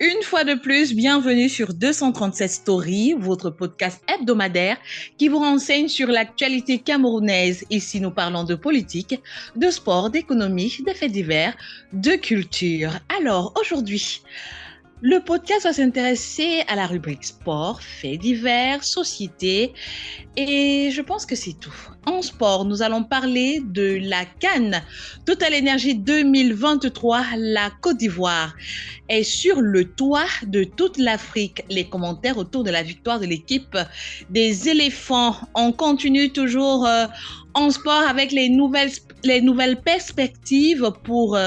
Une fois de plus, bienvenue sur 237 Stories, votre podcast hebdomadaire qui vous renseigne sur l'actualité camerounaise. Ici, nous parlons de politique, de sport, d'économie, de faits divers, de culture. Alors, aujourd'hui, le podcast va s'intéresser à la rubrique sport, faits divers, société et je pense que c'est tout. En sport, nous allons parler de la CAN, Total Energy 2023, la Côte d'Ivoire est sur le toit de toute l'Afrique. Les commentaires autour de la victoire de l'équipe des éléphants. On continue toujours en sport avec les nouvelles perspectives pour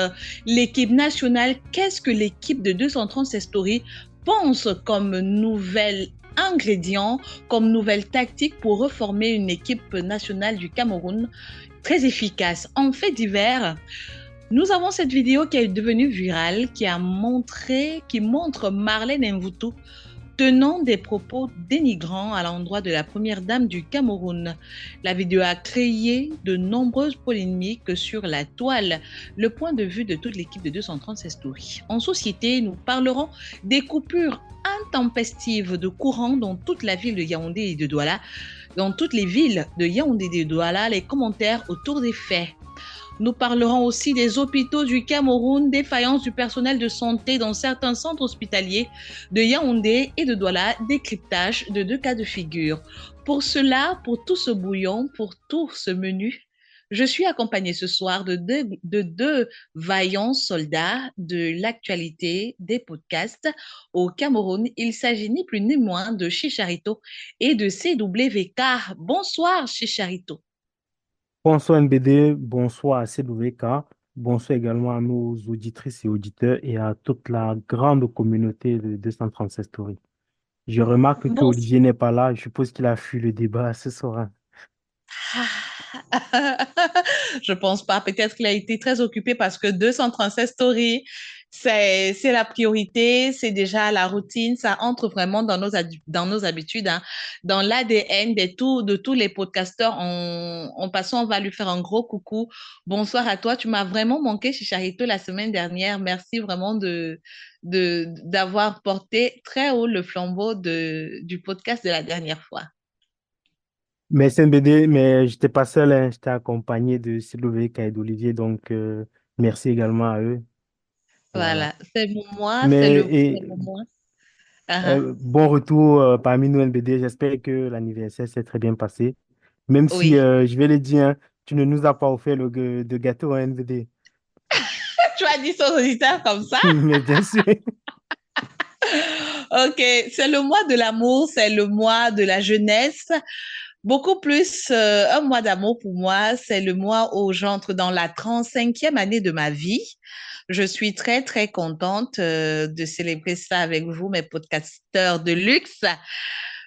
l'équipe nationale. Qu'est-ce que l'équipe de 236 Stories pense comme nouvel ingrédient, comme nouvelle tactique pour reformer une équipe nationale du Cameroun très efficace? En fait divers, nous avons cette vidéo qui est devenue virale, qui montre Marlène Mvutu tenant des propos dénigrants à l'endroit de la première dame du Cameroun. La vidéo a créé de nombreuses polémiques sur la toile, le point de vue de toute l'équipe de 236 Stories. En société, nous parlerons des coupures intempestives de courant dans toute la ville de Yaoundé et de Douala. Dans toutes les villes de Yaoundé et de Douala, les commentaires autour des faits. Nous parlerons aussi des hôpitaux du Cameroun, défaillance du personnel de santé dans certains centres hospitaliers de Yaoundé et de Douala, décryptage de 2 cas de figure. Pour cela, pour tout ce bouillon, pour tout ce menu, je suis accompagnée ce soir de deux vaillants soldats de l'actualité des podcasts au Cameroun. Il s'agit ni plus ni moins de Chicharito et de CWK. Bonsoir Chicharito. Bonsoir NBD, bonsoir à CWK, bonsoir également à nos auditrices et auditeurs et à toute la grande communauté de 236 Stories. Je remarque que Bonsoir. Olivier n'est pas là, je suppose qu'il a fui le débat ce soir. Je pense pas. Peut-être qu'il a été très occupé parce que 236 stories, c'est la priorité, c'est déjà la routine, ça entre vraiment dans nos habitudes, hein, dans l'ADN de tous les podcasteurs. En passant, on va lui faire un gros coucou. Bonsoir à toi. Tu m'as vraiment manqué, Chicharito, la semaine dernière. Merci vraiment d'avoir porté très haut le flambeau du podcast de la dernière fois. Merci NBD, mais je n'étais pas seul, hein, j'étais accompagné de CWK et d'Olivier, donc merci également à eux. Voilà. Voilà, c'est mon moi, Mais c'est et, mon moi. Uh-huh. bon retour parmi nous NBD, j'espère que l'anniversaire s'est très bien passé. Même si, Oui. je vais le dire, hein, tu ne nous as pas offert de gâteau, hein, NBD. Tu as dit son auditeur comme ça? Mais bien sûr. Ok, c'est le mois de l'amour, c'est le mois de la jeunesse. Beaucoup plus un mois d'amour pour moi, c'est le mois où j'entre dans la 35e année de ma vie. Je suis très, très contente de célébrer ça avec vous, mes podcasteurs de luxe.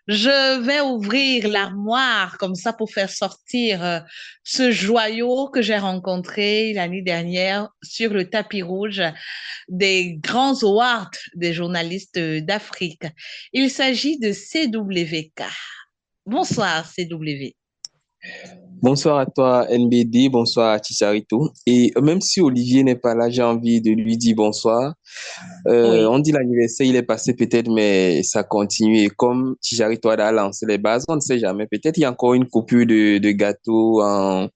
Je vais ouvrir l'armoire comme ça pour faire sortir ce joyau que j'ai rencontré l'année dernière sur le tapis rouge des grands awards des journalistes d'Afrique. Il s'agit de CWK. Bonsoir CW. Bonsoir à toi, NBD, bonsoir à Chicharito. Et même si Olivier n'est pas là, j'ai envie de lui dire bonsoir. Oui. On dit l'anniversaire, il est passé peut-être, mais ça continue. Et comme Chicharito a lancé les bases, on ne sait jamais. Peut-être il y a encore une coupure de gâteau En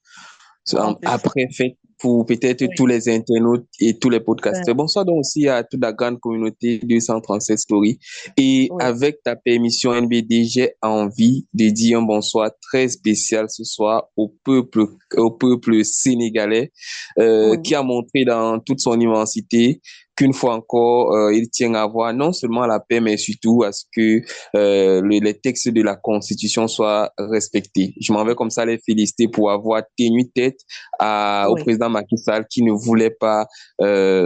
plus. après fête pour peut-être tous Oui. les internautes et tous les podcasteurs. Euh, Bonsoir donc aussi à toute la grande communauté 237 Stories. Et oui. avec ta permission NBD, j'ai envie de dire un bonsoir très spécial ce soir au peuple sénégalais Oui. qui a montré dans toute son immensité qu'une fois encore, il tient à voir non seulement la paix, mais surtout à ce que les textes de la Constitution soient respectés. Je m'en vais comme ça les féliciter pour avoir tenu tête au Oui. président Macky Sall qui ne voulait pas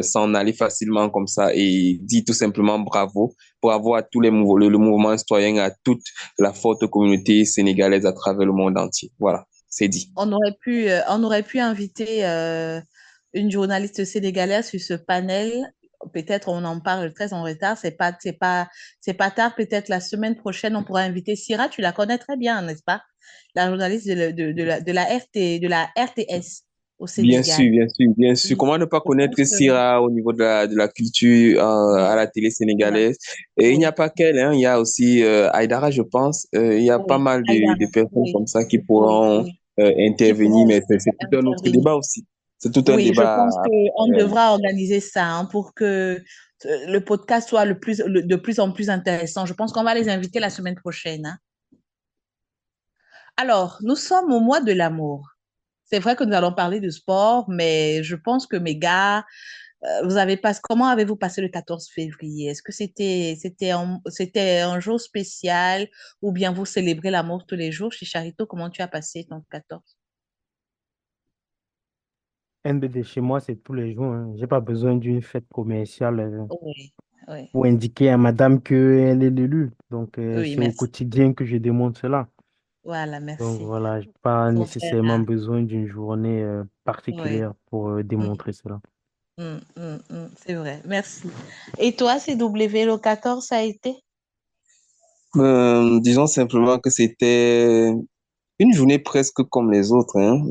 s'en aller facilement comme ça et dit tout simplement bravo pour avoir tous le mouvement citoyen à toute la forte communauté sénégalaise à travers le monde entier. Voilà, c'est dit. On aurait pu inviter une journaliste sénégalaise sur ce panel. Peut-être on en parle très en retard. C'est pas tard. Peut-être la semaine prochaine, on pourra inviter Syrah. Tu la connais très bien, n'est-ce pas? La journaliste de la RT, de la RTS. au Bien Sénégal. sûr, bien sûr, bien sûr. Oui, Comment ne pas je pense connaître que Sira au niveau de la culture à oui, la télé ouais, sénégalaise? Et il n'y a oui, pas qu'elle, hein, il y a aussi Aïdara, je pense. Il y a pas oui, mal Aïdara, de personnes oui, comme ça qui oui, pourront oui, qui intervenir, pourront mais c'est tout un autre intervenir. débat aussi. C'est tout un Oui, je débat. pense qu'on devra organiser ça hein, pour que le podcast soit de plus en plus intéressant. Je pense qu'on va les inviter la semaine prochaine. Hein. Alors, nous sommes au mois de l'amour. C'est vrai que nous allons parler de sport, mais je pense que mes gars, comment avez-vous passé le 14 février? Est-ce que c'était un jour spécial ou bien vous célébrez l'amour tous les jours? Chez Charito, comment tu as passé ton 14? NBD, chez moi, c'est tous les jours. Hein. J'ai pas besoin d'une fête commerciale Oui, oui, pour indiquer à madame qu'elle est l'élue. Donc, oui, c'est au merci. quotidien que je démontre cela. Voilà, Donc, merci. voilà, je n'ai pas Ton frère, nécessairement hein. besoin d'une journée Oui. particulière pour Mm, démontrer cela. c'est vrai. Merci. Et toi, CW, le 14, ça a été? Disons simplement que c'était une journée presque comme les autres, hein.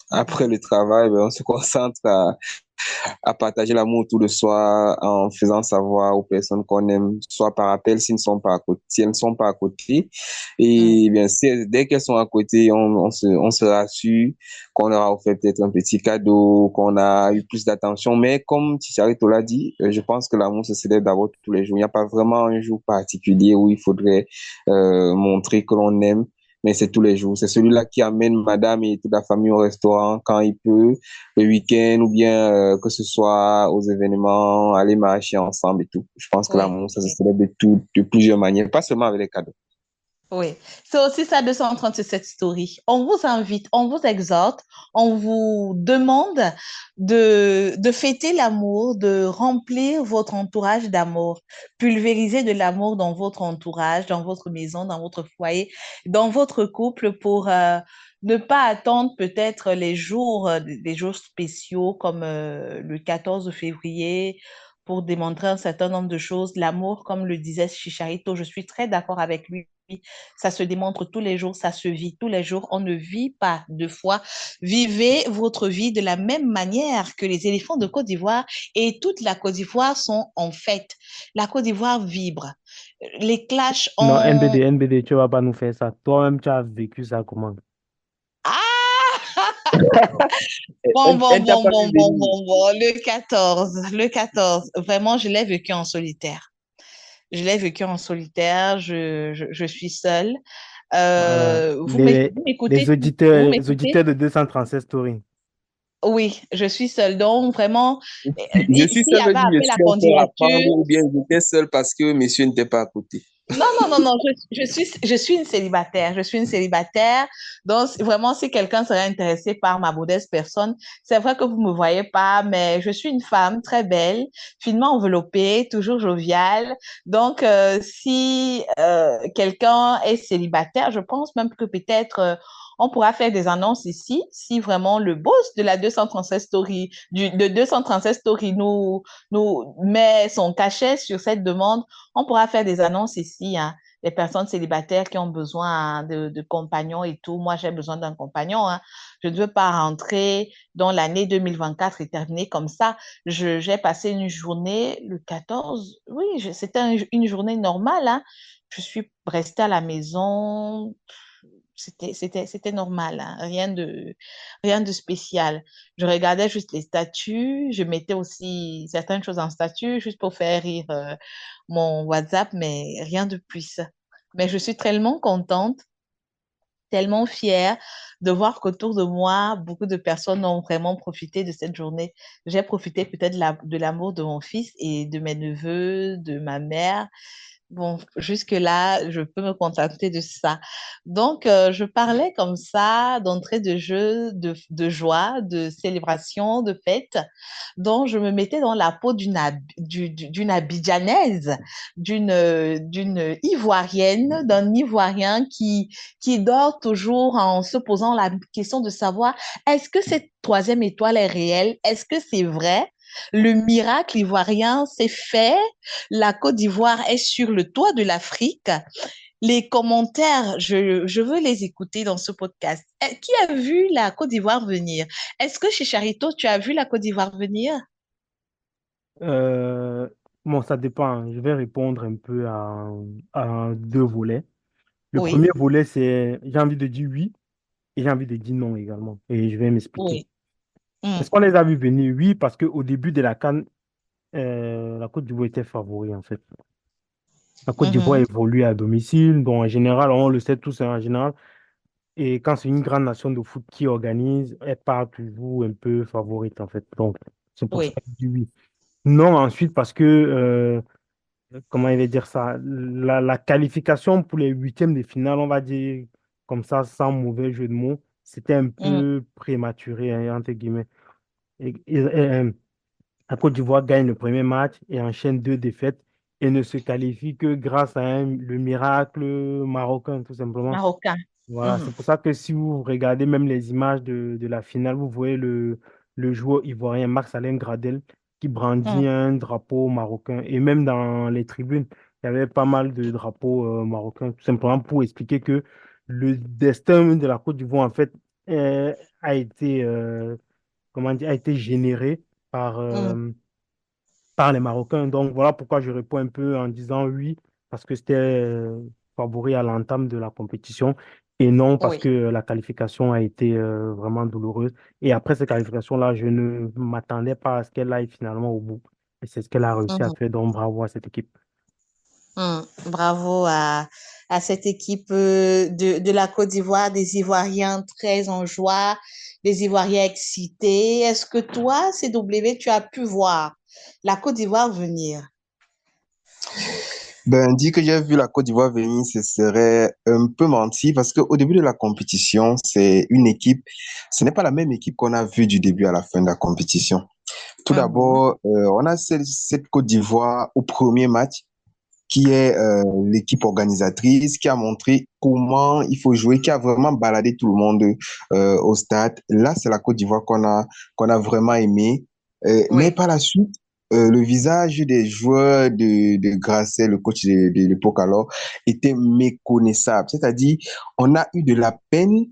Après Mm. le travail, ben, on se concentre à partager l'amour autour de soi en faisant savoir aux personnes qu'on aime, soit par appel s'ils ne sont pas à côté, si elles ne sont pas à côté. Mm. Et bien, dès qu'elles sont à côté, on se rassure qu'on leur a offert peut-être un petit cadeau, qu'on a eu plus d'attention. Mais comme Ticharito l'a dit, je pense que l'amour se célèbre d'abord tous les jours. Il n'y a pas vraiment un jour particulier où il faudrait montrer que l'on aime. Mais c'est tous les jours. C'est celui-là qui amène madame et toute la famille au restaurant quand il peut, le week-end ou bien que ce soit aux événements, aller marcher ensemble et tout. Je pense que Oui, l'amour, ça se oui. célèbre de plusieurs manières, pas seulement avec les cadeaux. Oui, c'est aussi ça 237 story. On vous invite, on vous exhorte, on vous demande de fêter l'amour, de remplir votre entourage d'amour, pulvériser de l'amour dans votre entourage, dans votre maison, dans votre foyer, dans votre couple pour ne pas attendre peut-être les jours spéciaux comme le 14 février pour démontrer un certain nombre de choses. L'amour, comme le disait Chicharito, je suis très d'accord avec lui. Ça se démontre tous les jours, ça se vit tous les jours. On ne vit pas deux fois. Vivez votre vie de la même manière que les éléphants de Côte d'Ivoire et toute la Côte d'Ivoire sont en fête. La Côte d'Ivoire vibre. Les clashs Non, ont... NBD, tu vas pas nous faire ça. Toi-même, tu as vécu ça comment? Ah! Bon, Elle, bon, elle t'a bon, pas bon, vu bon, venir. bon, bon. Le 14. Vraiment, je l'ai vécu en solitaire. Je l'ai vécu en solitaire. Je suis seule. Voilà. Vous m'écoutez? Vous Les m'écoutez? auditeurs de 237 Story. Oui, je suis seule. Donc, vraiment, Je suis s'il y seul, veut avait dire je après la suis encore à prendre candidature, ou bien j'étais seul parce que monsieur n'était pas à côté. non, non, non, non, je suis une célibataire. Je suis une célibataire. Donc, vraiment, si quelqu'un serait intéressé par ma modeste personne, c'est vrai que vous ne me voyez pas, mais je suis une femme très belle, finement enveloppée, toujours joviale. Donc, si quelqu'un est célibataire, je pense même que peut-être on pourra faire des annonces ici, si vraiment le boss de la 237 Story, de 237 Story nous met son cachet sur cette demande, on pourra faire des annonces ici, hein, les personnes célibataires qui ont besoin hein, de compagnons et tout. Moi, j'ai besoin d'un compagnon. Hein. Je ne veux pas rentrer dans l'année 2024 et terminer comme ça. J'ai passé une journée, le 14, oui, c'était une journée normale. Hein. Je suis restée à la maison. C'était normal, hein, rien de spécial. Je regardais juste les statuts, je mettais aussi certaines choses en statut juste pour faire rire mon WhatsApp, mais rien de plus. Mais je suis tellement contente, tellement fière de voir qu'autour de moi, beaucoup de personnes ont vraiment profité de cette journée. J'ai profité peut-être de l'amour de mon fils et de mes neveux, de ma mère. Bon, jusque-là, je peux me contenter de ça. Donc, je parlais comme ça, d'entrée de jeu, de joie, de célébration, de fête. Donc, je me mettais dans la peau d'une Abidjanaise, d'une Ivoirienne, d'un Ivoirien qui dort toujours en se posant la question de savoir, est-ce que cette troisième étoile est réelle? Est-ce que c'est vrai? Le miracle ivoirien s'est fait, la Côte d'Ivoire est sur le toit de l'Afrique les commentaires, je veux les écouter dans ce podcast. Qui a vu la Côte d'Ivoire venir? Est-ce que chez Charito, tu as vu la Côte d'Ivoire venir? Euh, bon, ça dépend. Je vais répondre un peu à deux volets. Le premier Oui, volet, c'est j'ai envie de dire oui et j'ai envie de dire non également. Et je vais m'expliquer. oui. Mm, Est-ce qu'on les a vus venir? Oui, parce qu'au début de la CAN, la Côte d'Ivoire était favori en fait. La Côte d'Ivoire mhm, évolue à domicile. Bon, en général, on le sait tous, hein, en général. Et quand c'est une grande nation de foot qui organise, elle part toujours un peu favorite en fait. Donc, c'est pour ça oui. que je dis oui. Non, ensuite, parce que comment il va dire ça, la qualification pour les huitièmes de finale, on va dire comme ça, sans mauvais jeu de mots, c'était un Mm, peu prématuré, hein, entre guillemets. La Côte d'Ivoire gagne le premier match et enchaîne deux défaites et ne se qualifie que grâce à le miracle marocain, tout simplement. Marocain. Voilà, c'est Mhm, pour ça que si vous regardez même les images de la finale, vous voyez le joueur ivoirien Max-Alain Gradel qui brandit mm, un drapeau marocain. Et même dans les tribunes, il y avait pas mal de drapeaux marocains, tout simplement pour expliquer que le destin de la Côte d'Ivoire, en fait, a été, comment dire, a été généré par, mm. par les Marocains. Donc voilà pourquoi je réponds un peu en disant oui, parce que c'était favori à l'entame de la compétition et non parce Oui. que la qualification a été vraiment douloureuse. Et après cette qualification-là, je ne m'attendais pas à ce qu'elle aille finalement au bout. Et c'est ce qu'elle a réussi à Mhm. faire, donc bravo à cette équipe. Bravo à cette équipe de la Côte d'Ivoire, des Ivoiriens très en joie, des Ivoiriens excités. Est-ce que toi, CW, tu as pu voir la Côte d'Ivoire venir? Ben, dire que j'ai vu la Côte d'Ivoire venir, ce serait un peu menti parce qu'au début de la compétition, c'est une équipe, ce n'est pas la même équipe qu'on a vue du début à la fin de la compétition. Tout Mhm, d'abord, on a cette Côte d'Ivoire au premier match qui est l'équipe organisatrice, qui a montré comment il faut jouer, qui a vraiment baladé tout le monde au stade. Là, c'est la Côte d'Ivoire qu'on a vraiment aimé. Mais oui, par la suite, le visage des joueurs de Grasset, le coach de l'époque alors, était méconnaissable. C'est-à-dire, on a eu de la peine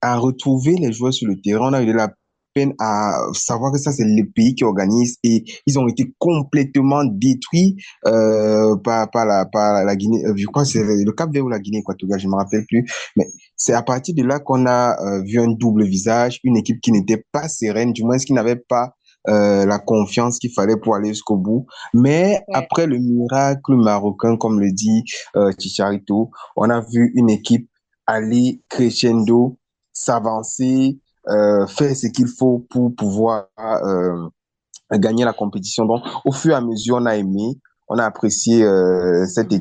à retrouver les joueurs sur le terrain. On a eu de la peine à savoir que ça, c'est le pays qui organise et ils ont été complètement détruits par la Guinée. Je crois que c'est le Cap-Vert ou la Guinée équatoriale, je ne me rappelle plus. Mais c'est à partir de là qu'on a vu un double visage, une équipe qui n'était pas sereine, du moins qui n'avait pas la confiance qu'il fallait pour aller jusqu'au bout. Mais oui, après le miracle marocain, comme le dit Chicharito, on a vu une équipe aller crescendo, s'avancer, faire ce qu'il faut pour pouvoir gagner la compétition. Donc, au fur et à mesure, on a aimé, on a apprécié cette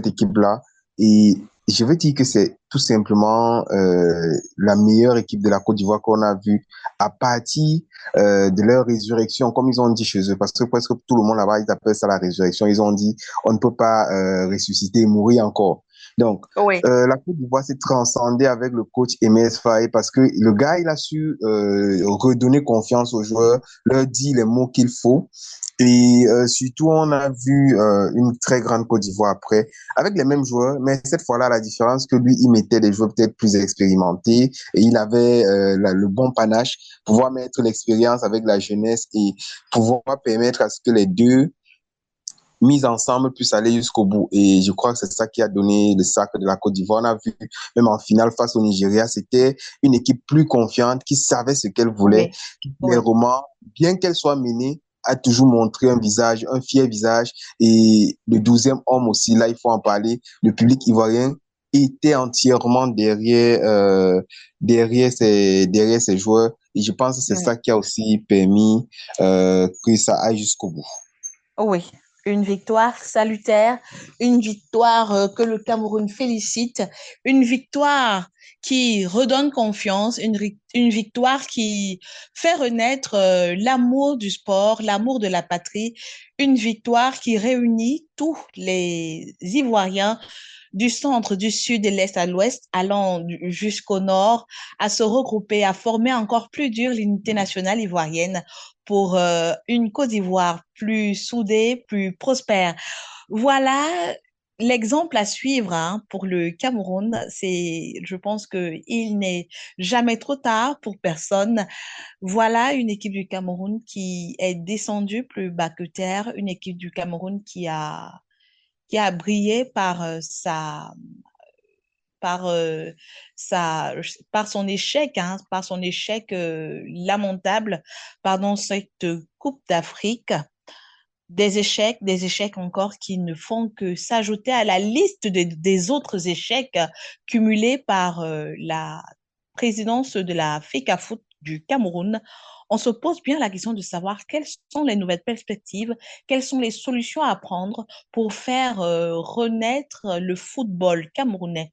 équipe-là. Et je veux dire que c'est tout simplement la meilleure équipe de la Côte d'Ivoire qu'on a vue à partir de leur résurrection, comme ils ont dit chez eux, parce que presque tout le monde là-bas, ils appellent ça la résurrection. Ils ont dit, on ne peut pas ressusciter et mourir encore. Donc, oui, la Côte d'Ivoire s'est transcendée avec le coach Aimé Faye parce que le gars, il a su redonner confiance aux joueurs, leur dire les mots qu'il faut. Et surtout, on a vu une très grande Côte d'Ivoire après, avec les mêmes joueurs, mais cette fois-là, la différence que lui, il mettait des joueurs peut-être plus expérimentés et il avait le bon panache, pouvoir mettre l'expérience avec la jeunesse et pouvoir permettre à ce que les deux mis ensemble puissent aller jusqu'au bout. Et je crois que c'est ça qui a donné le sacre de la Côte d'Ivoire. On a vu, même en finale face au Nigeria, c'était une équipe plus confiante, qui savait ce qu'elle voulait, oui, qui oui, clairement, bien qu'elle soit menée, a toujours montré un visage, un fier visage. Et le 12e homme aussi, là, il faut en parler. Le public ivoirien était entièrement derrière ces joueurs. Et je pense que c'est oui. ça qui a aussi permis que ça aille jusqu'au bout. Oui, une victoire salutaire, une victoire que le Cameroun félicite, une victoire qui redonne confiance, une victoire qui fait renaître l'amour du sport, l'amour de la patrie, une victoire qui réunit tous les Ivoiriens du centre, du sud, de l'est à l'ouest, allant jusqu'au nord, à se regrouper, à former encore plus dur l'unité nationale ivoirienne pour une Côte d'Ivoire plus soudée, plus prospère. Voilà l'exemple à suivre hein, pour le Cameroun, je pense qu'il n'est jamais trop tard pour personne. Voilà une équipe du Cameroun qui est descendue plus bas que terre, une équipe du Cameroun qui a brillé par, euh, par son échec, hein, par son échec lamentable, pardon, cette Coupe d'Afrique. Des échecs encore qui ne font que s'ajouter à la liste des autres échecs cumulés par la présidence de la FECAFOOT du Cameroun. On se pose bien la question de savoir quelles sont les nouvelles perspectives, quelles sont les solutions à prendre pour faire renaître le football camerounais.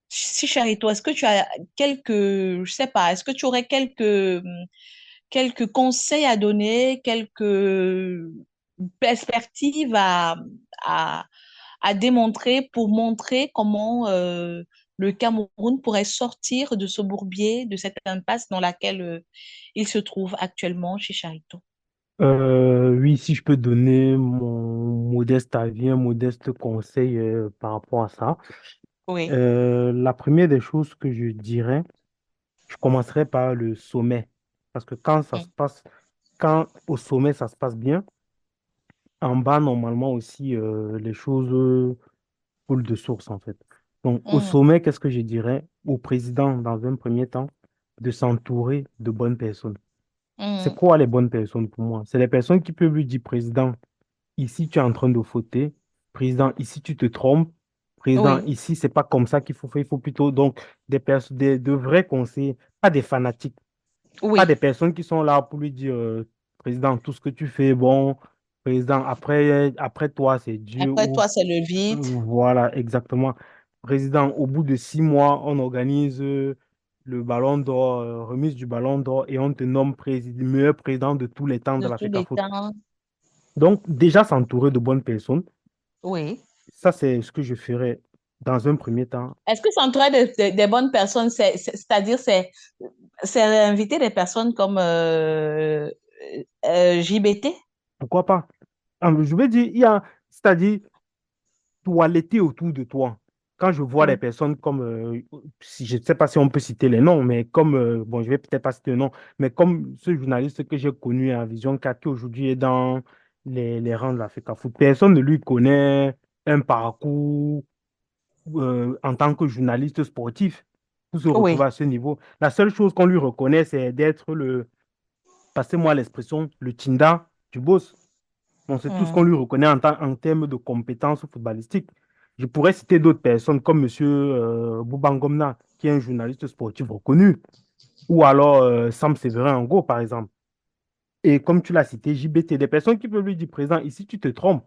Si Charito, est-ce que tu as je sais pas, est-ce que tu aurais quelques conseils à donner, quelques perspectives à, à démontrer pour montrer comment le Cameroun pourrait sortir de ce bourbier, de cette impasse dans laquelle il se trouve actuellement chez Charito? Oui, si je peux donner mon modeste avis, un modeste conseil par rapport à ça. Oui. La première des choses que je dirais, je commencerai par le sommet. Parce que quand ça se Mm, passe, quand au sommet ça se passe bien, en bas, normalement aussi, les choses coulent de source, en fait. Donc, au mm, sommet, qu'est-ce que je dirais au président, dans un premier temps, de s'entourer de bonnes personnes. C'est mm. quoi les bonnes personnes pour moi? C'est les personnes qui peuvent lui dire, président, ici, tu es en train de fauter. Président, ici, tu te trompes. Président, Oui, ici, c'est pas comme ça qu'il faut faire. Il faut plutôt, donc, de vrais conseillers, pas des fanatiques. Pas des oui. personnes qui sont là pour lui dire, président, tout ce que tu fais, bon, président, après toi, c'est Dieu Après ou toi, c'est le vide. voilà, exactement. Président, au bout de 6 mois, on organise le ballon d'or, remise du ballon d'or et on te nomme meilleur président de tous les temps de De la tous les FECAFOOT. temps. Donc, déjà s'entourer de bonnes personnes, Oui. ça, c'est ce que je ferais dans un premier temps. Est-ce que s'entourer des bonnes personnes, c'est-à-dire c'est inviter des personnes comme JBT? Pourquoi pas? Je veux dire, c'est-à-dire, toiletter autour de toi. Quand je vois des Oui. personnes comme, si, je ne sais pas si on peut citer les noms, mais comme, bon, je vais peut-être pas citer le nom, mais comme ce journaliste que j'ai connu à Vision 4, qui aujourd'hui est dans les rangs de la FECAFOOT, personne ne lui connaît un parcours en tant que journaliste sportif pour se retrouver Oui. à ce niveau. La seule chose qu'on lui reconnaît, c'est d'être passez-moi l'expression, le Tinda du boss. Bon, c'est tout ce qu'on Mm. lui reconnaît en termes de compétences footballistiques. Je pourrais citer d'autres personnes comme M. Boubangomna, qui est un journaliste sportif reconnu, ou alors Sam Séverin Ango, par exemple. Et comme tu l'as cité, JBT, des personnes qui peuvent lui dire, présent, ici tu te trompes,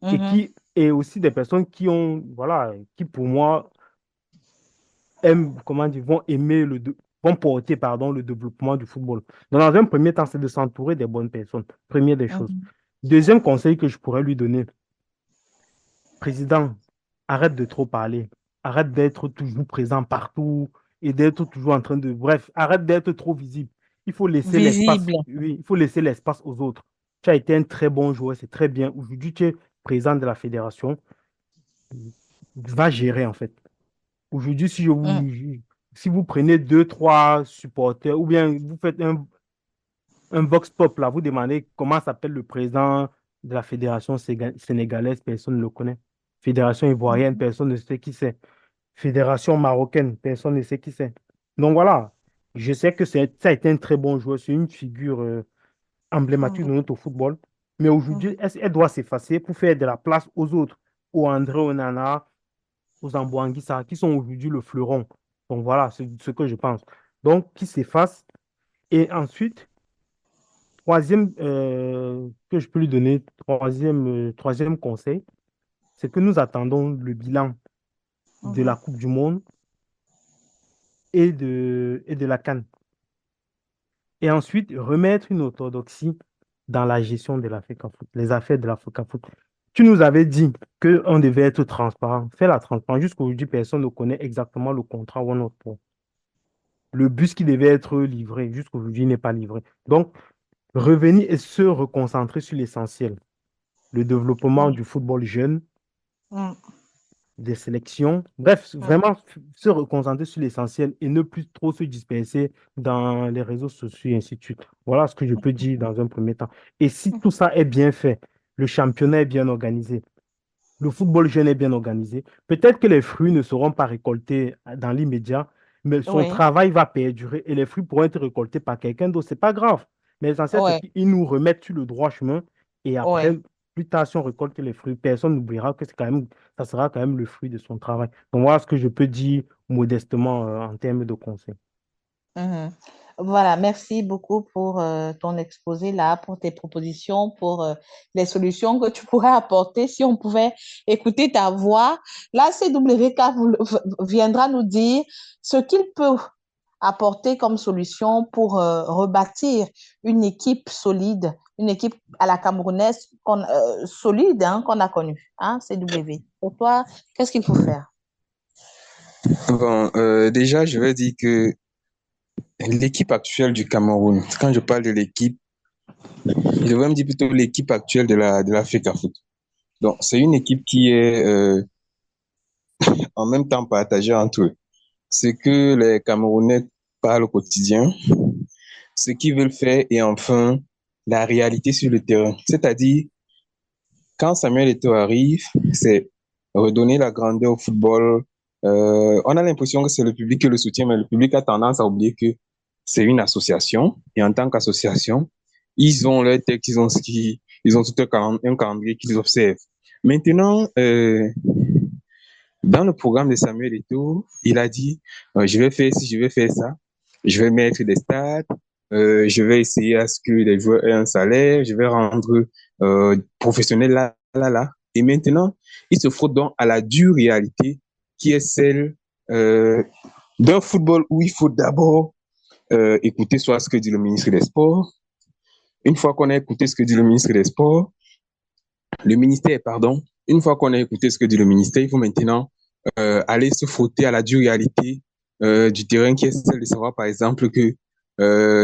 Mhm. et aussi des personnes qui ont, voilà, qui pour moi aiment, comment dire, vont porter, pardon, le développement du football. Donc, dans un premier temps, c'est de s'entourer des bonnes personnes. Première des choses. Mhm. Deuxième conseil que je pourrais lui donner, président, arrête de trop parler. Arrête d'être toujours présent partout et d'être toujours en train de... Bref, arrête d'être trop visible. Il faut laisser l'espace. Visible. Oui, il faut laisser l'espace aux autres. Tu as été un très bon joueur, c'est très bien. Aujourd'hui, tu es président de la fédération. Va gérer, en fait. Aujourd'hui, Mm. si vous prenez deux, trois supporters, ou bien vous faites un vox pop, là, vous demandez comment s'appelle le président de la fédération sénégalaise, personne ne le connaît. Fédération ivoirienne, Mhm. personne ne sait qui c'est. Fédération marocaine, personne ne sait qui c'est. Donc voilà, je sais que ça a été un très bon joueur, c'est une figure emblématique de Mhm. notre football. Mais aujourd'hui, Mhm. elle doit s'effacer pour faire de la place aux autres, aux André Onana, aux Ambouanguissa, qui sont aujourd'hui le fleuron. Donc voilà, c'est ce que je pense. Donc, qui s'efface. Et ensuite, troisième, que je peux lui donner, troisième conseil, c'est que nous attendons le bilan de Mhm. la Coupe du Monde et de la CAN. Et ensuite, remettre une orthodoxie dans la gestion de la FECAFOOT, les affaires de la FECAFOOT. Tu nous avais dit qu'on devait être transparent. Fais la transparence. Jusqu'aujourd'hui, personne ne connaît exactement le contrat ou notre point. Le bus qui devait être livré, jusqu'aujourd'hui, n'est pas livré. Donc, revenir et se reconcentrer sur l'essentiel. Le développement Mhm. du football jeune, Mm. des sélections. Bref, Mm. vraiment se reconcentrer sur l'essentiel et ne plus trop se disperser dans les réseaux sociaux et ainsi de suite. Voilà ce que je peux dire dans un premier temps. Et si tout ça est bien fait, le championnat est bien organisé, le football jeune est bien organisé, peut-être que les fruits ne seront pas récoltés dans l'immédiat, mais son Oui, travail va perdurer et les fruits pourront être récoltés par quelqu'un d'autre. C'est pas grave. Mais l'essentiel, c'est oui, qu'ils nous remettent sur le droit chemin et oui. après, plus tard, si on récolte les fruits, personne n'oubliera que c'est quand même, ça sera quand même le fruit de son travail. Donc voilà ce que je peux dire modestement en termes de conseils. Mhm. Voilà, merci beaucoup pour ton exposé là, pour tes propositions, pour les solutions que tu pourrais apporter si on pouvait écouter ta voix. La CWK viendra nous dire ce qu'il peut apporter comme solution pour rebâtir une équipe solide, une équipe à la camerounaise solide hein, qu'on a connue, hein, CW. Pour toi, qu'est-ce qu'il faut faire? Bon, déjà, je vais dire que l'équipe actuelle du Cameroun, quand je parle de l'équipe, je devrais me dire plutôt l'équipe actuelle de l'Africa Foot. Donc, c'est une équipe qui est en même temps partagée entre eux. Ce que les Camerounais parlent au quotidien, ce qu'ils veulent faire et enfin la réalité sur le terrain. C'est-à-dire, quand Samuel Eto'o arrive, c'est redonner la grandeur au football. On a l'impression que c'est le public qui le soutient, mais le public a tendance à oublier que c'est une association. Et en tant qu'association, ils ont leur texte, ils ont tout un calendrier qu'ils observent. Maintenant, dans le programme de Samuel Eto'o, il a dit, je vais faire ci, je vais faire ça, je vais mettre des stades, je vais essayer à ce que les joueurs aient un salaire, je vais rendre professionnel là, là, là. Et maintenant, il se frottent donc à la dure réalité qui est celle d'un football où il faut d'abord écouter soit ce que dit le ministre des Sports. Une fois qu'on a écouté ce que dit le ministre des Sports, le ministère, pardon, une fois qu'on a écouté ce que dit le ministère, il faut maintenant aller se frotter à la dure réalité du terrain qui est celle de savoir, par exemple, que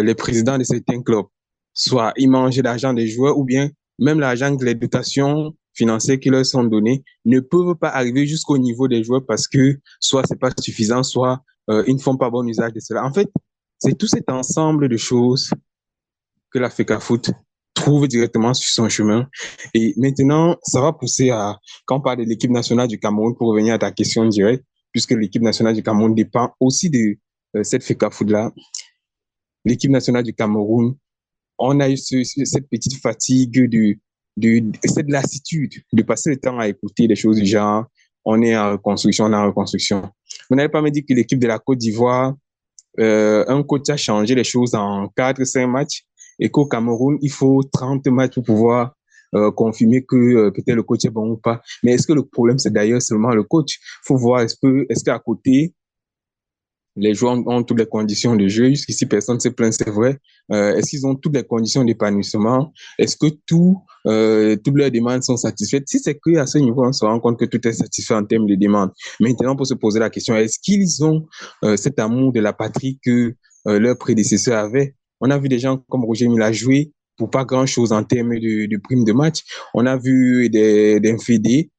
les présidents de certains clubs, soit ils mangent l'argent des joueurs ou bien même l'argent de les dotations financières qui leur sont données, ne peuvent pas arriver jusqu'au niveau des joueurs parce que soit c'est pas suffisant, soit ils ne font pas bon usage de cela. En fait, c'est tout cet ensemble de choses que l'Africa Foot trouve directement sur son chemin. Et maintenant, ça va pousser à, quand on parle de l'équipe nationale du Cameroun, pour revenir à ta question directe, puisque l'équipe nationale du Cameroun dépend aussi de cette FECA Foot-là, l'équipe nationale du Cameroun, on a eu cette petite fatigue, cette lassitude de passer le temps à écouter des choses du genre, on est en reconstruction, on est en reconstruction. Vous n'allez pas me dire que l'équipe de la Côte d'Ivoire, un coach a changé les choses en 4-5 matchs et qu'au Cameroun, il faut 30 matchs pour pouvoir confirmer que peut-être le coach est bon ou pas. Mais est-ce que le problème, c'est d'ailleurs seulement le coach? Il faut voir, est-ce qu'à côté, les joueurs ont toutes les conditions de jeu. Jusqu'ici, personne ne s'est plaint, c'est vrai. Est-ce qu'ils ont toutes les conditions d'épanouissement? Est-ce que toutes leurs demandes sont satisfaites? Si c'est qu'à ce niveau, on se rend compte que tout est satisfait en termes de demandes. Maintenant, pour se poser la question, est-ce qu'ils ont cet amour de la patrie que leurs prédécesseurs avaient? On a vu des gens comme Roger Mila jouer pour pas grand-chose en termes de primes de match. On a vu des fédés.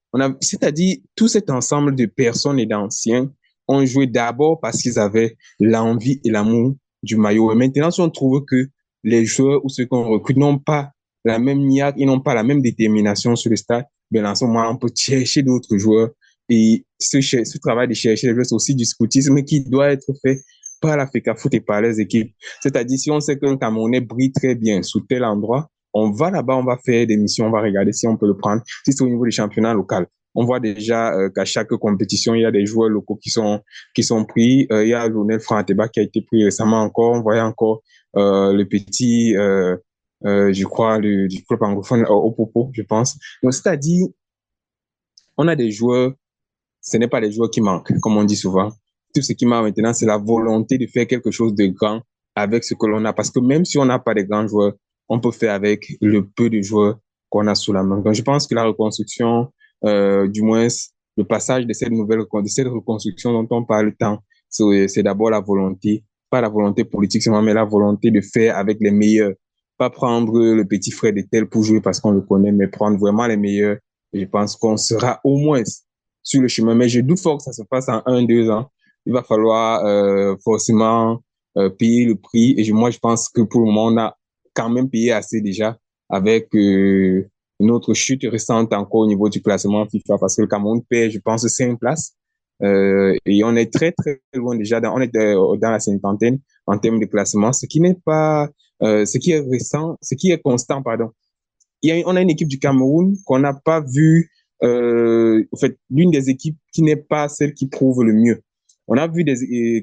C'est-à-dire tout cet ensemble de personnes et d'anciens ont joué d'abord parce qu'ils avaient l'envie et l'amour du maillot. Et maintenant, si on trouve que les joueurs ou ceux qu'on recrute n'ont pas la même niaque, ils n'ont pas la même détermination sur le stade, bien en ce moment, on peut chercher d'autres joueurs. Et ce travail de chercher les joueurs, c'est aussi du scoutisme qui doit être fait par l'Africa Foot et par les équipes. C'est-à-dire, si on sait qu'un Camerounais brille très bien sous tel endroit, on va là-bas, on va faire des missions, on va regarder si on peut le prendre, si c'est au niveau du championnat local. On voit déjà qu'à chaque compétition, il y a des joueurs locaux qui sont pris. Il y a Lionel Franteba qui a été pris récemment encore. On voyait encore le petit, je crois, du club anglophone au Popo, je pense. Donc, c'est-à-dire, on a des joueurs, ce n'est pas des joueurs qui manquent, comme on dit souvent. Tout ce qui manque maintenant, c'est la volonté de faire quelque chose de grand avec ce que l'on a. Parce que même si on n'a pas de grands joueurs, on peut faire avec le peu de joueurs qu'on a sous la main. Donc, je pense que la reconstruction, du moins le passage de cette reconstruction dont on parle tant, c'est d'abord la volonté, pas la volonté politique seulement, mais la volonté de faire avec les meilleurs. Pas prendre le petit frère de tel pour jouer parce qu'on le connaît, mais prendre vraiment les meilleurs je pense qu'on sera au moins sur le chemin. Mais je doute fort que ça se passe en 1, 2 ans. Il va falloir forcément payer le prix. Et moi, je pense que pour le moment, on a quand même payé assez déjà avec notre chute récente encore au niveau du classement FIFA parce que le Cameroun perd, je pense, 5 places. Et on est très, très loin déjà. On est dans la cinquantaine en termes de classement, ce qui n'est pas, ce qui est récent, ce qui est constant, pardon. On a une équipe du Cameroun qu'on n'a pas vue, en fait, l'une des équipes qui n'est pas celle qui prouve le mieux. On a vu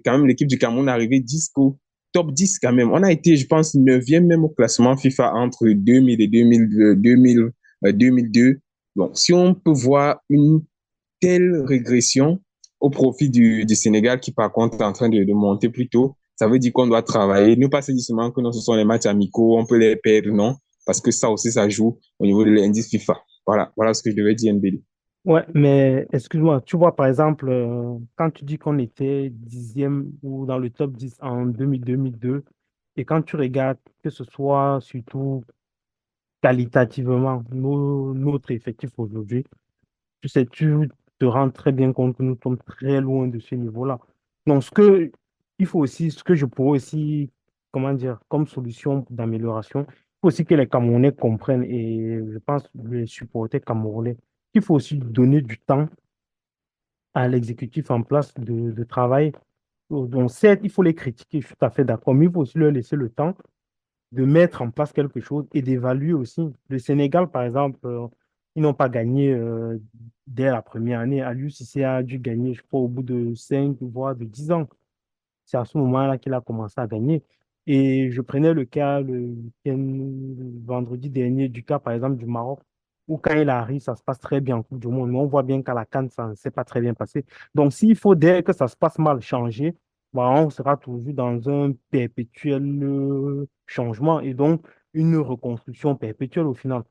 quand même l'équipe du Cameroun arriver jusqu'au top 10 quand même. On a été, je pense, 9e même au classement FIFA entre 2000 et 2002. Donc, si on peut voir une telle régression au profit du Sénégal qui, par contre, est en train de monter plus tôt, ça veut dire qu'on doit travailler. Ne pas se dire seulement que non, ce sont les matchs amicaux, on peut les perdre, non, parce que ça aussi, ça joue au niveau de l'indice FIFA. Voilà ce que je devais dire, NBD. Ouais, mais excuse-moi, tu vois, par exemple, quand tu dis qu'on était 10e ou dans le top 10 en 2002, et quand tu regardes que ce soit surtout qualitativement notre effectif aujourd'hui, tu sais, tu te rends très bien compte que nous sommes très loin de ce niveau-là. Donc, il faut aussi, ce que je pourrais aussi, comment dire, comme solution d'amélioration, il faut aussi que les Camerounais comprennent, et je pense les supporters camerounais, qu'il faut aussi donner du temps à l'exécutif en place de travail. Donc, certes, il faut les critiquer, je suis tout à fait d'accord, mais il faut aussi leur laisser le temps de mettre en place quelque chose et d'évaluer aussi. Le Sénégal, par exemple, ils n'ont pas gagné dès la première année. Aliou Cissé a dû gagner, je crois, au bout de 5 voire de 10 ans. C'est à ce moment-là qu'il a commencé à gagner. Et je prenais le cas le vendredi dernier du cas, par exemple, du Maroc, où quand il arrive, ça se passe très bien en Coupe du Monde. Mais on voit bien qu'à la CAN, ça ne s'est pas très bien passé. Donc, s'il faut, dès que ça se passe mal, changer, bah, on sera toujours dans un perpétuel changement et donc une reconstruction perpétuelle au final.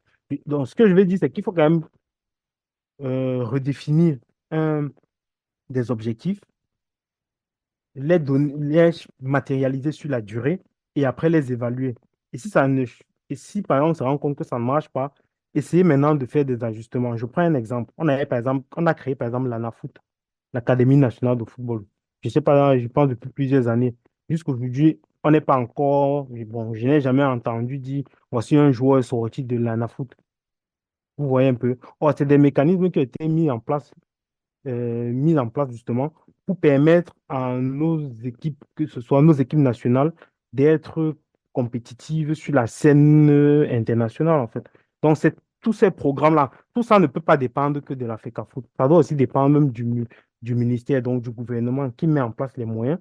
Donc, ce que je veux dire, c'est qu'il faut quand même redéfinir un, des objectifs, les matérialiser sur la durée et après les évaluer. Et si ça ne, et si par exemple on se rend compte que ça ne marche pas, essayer maintenant de faire des ajustements. Je prends un exemple. On a créé par exemple l'ANAFOOT, l'Académie nationale de football. Je sais pas, je pense depuis plusieurs années. Jusqu'aujourd'hui, on n'est pas encore, bon, je n'ai jamais entendu dire, voici un joueur sorti de l'ANAFOOT. Vous voyez un peu. Or, c'est des mécanismes qui ont été mis en place justement pour permettre à nos équipes, que ce soit nos équipes nationales, d'être compétitives sur la scène internationale, en fait. Donc, c'est tous ces programmes-là, tout ça ne peut pas dépendre que de la FECAFOOT. Ça doit aussi dépendre même du ministère, donc du gouvernement qui met en place les moyens.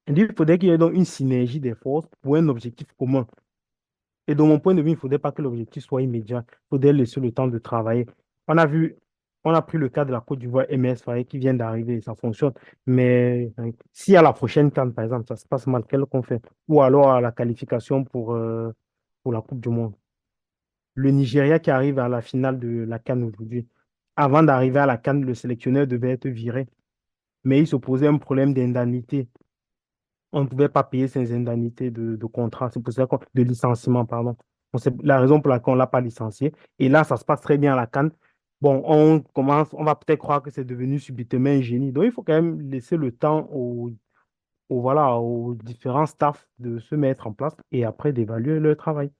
Et il faudrait qu'il y ait donc une synergie des forces pour un objectif commun. Et de mon point de vue, il ne faudrait pas que l'objectif soit immédiat. Il faudrait laisser le temps de travailler. On a vu, on a pris le cas de la Côte d'Ivoire MS Faye qui vient d'arriver et ça fonctionne. Mais si à la prochaine CAN, par exemple, ça se passe mal, qu'est-ce qu'on fait? Ou alors à la qualification pour la Coupe du Monde. Le Nigeria qui arrive à la finale de la CAN aujourd'hui. Avant d'arriver à la CAN, le sélectionneur devait être viré. Mais il se posait un problème d'indemnité. On ne pouvait pas payer ses indemnités de contrat, c'est pour ça de licenciement, pardon. C'est la raison pour laquelle on ne l'a pas licencié. Et là, ça se passe très bien à la CAN. Bon, on va peut-être croire que c'est devenu subitement un génie. Donc, il faut quand même laisser le temps voilà, aux différents staffs de se mettre en place et après d'évaluer leur travail.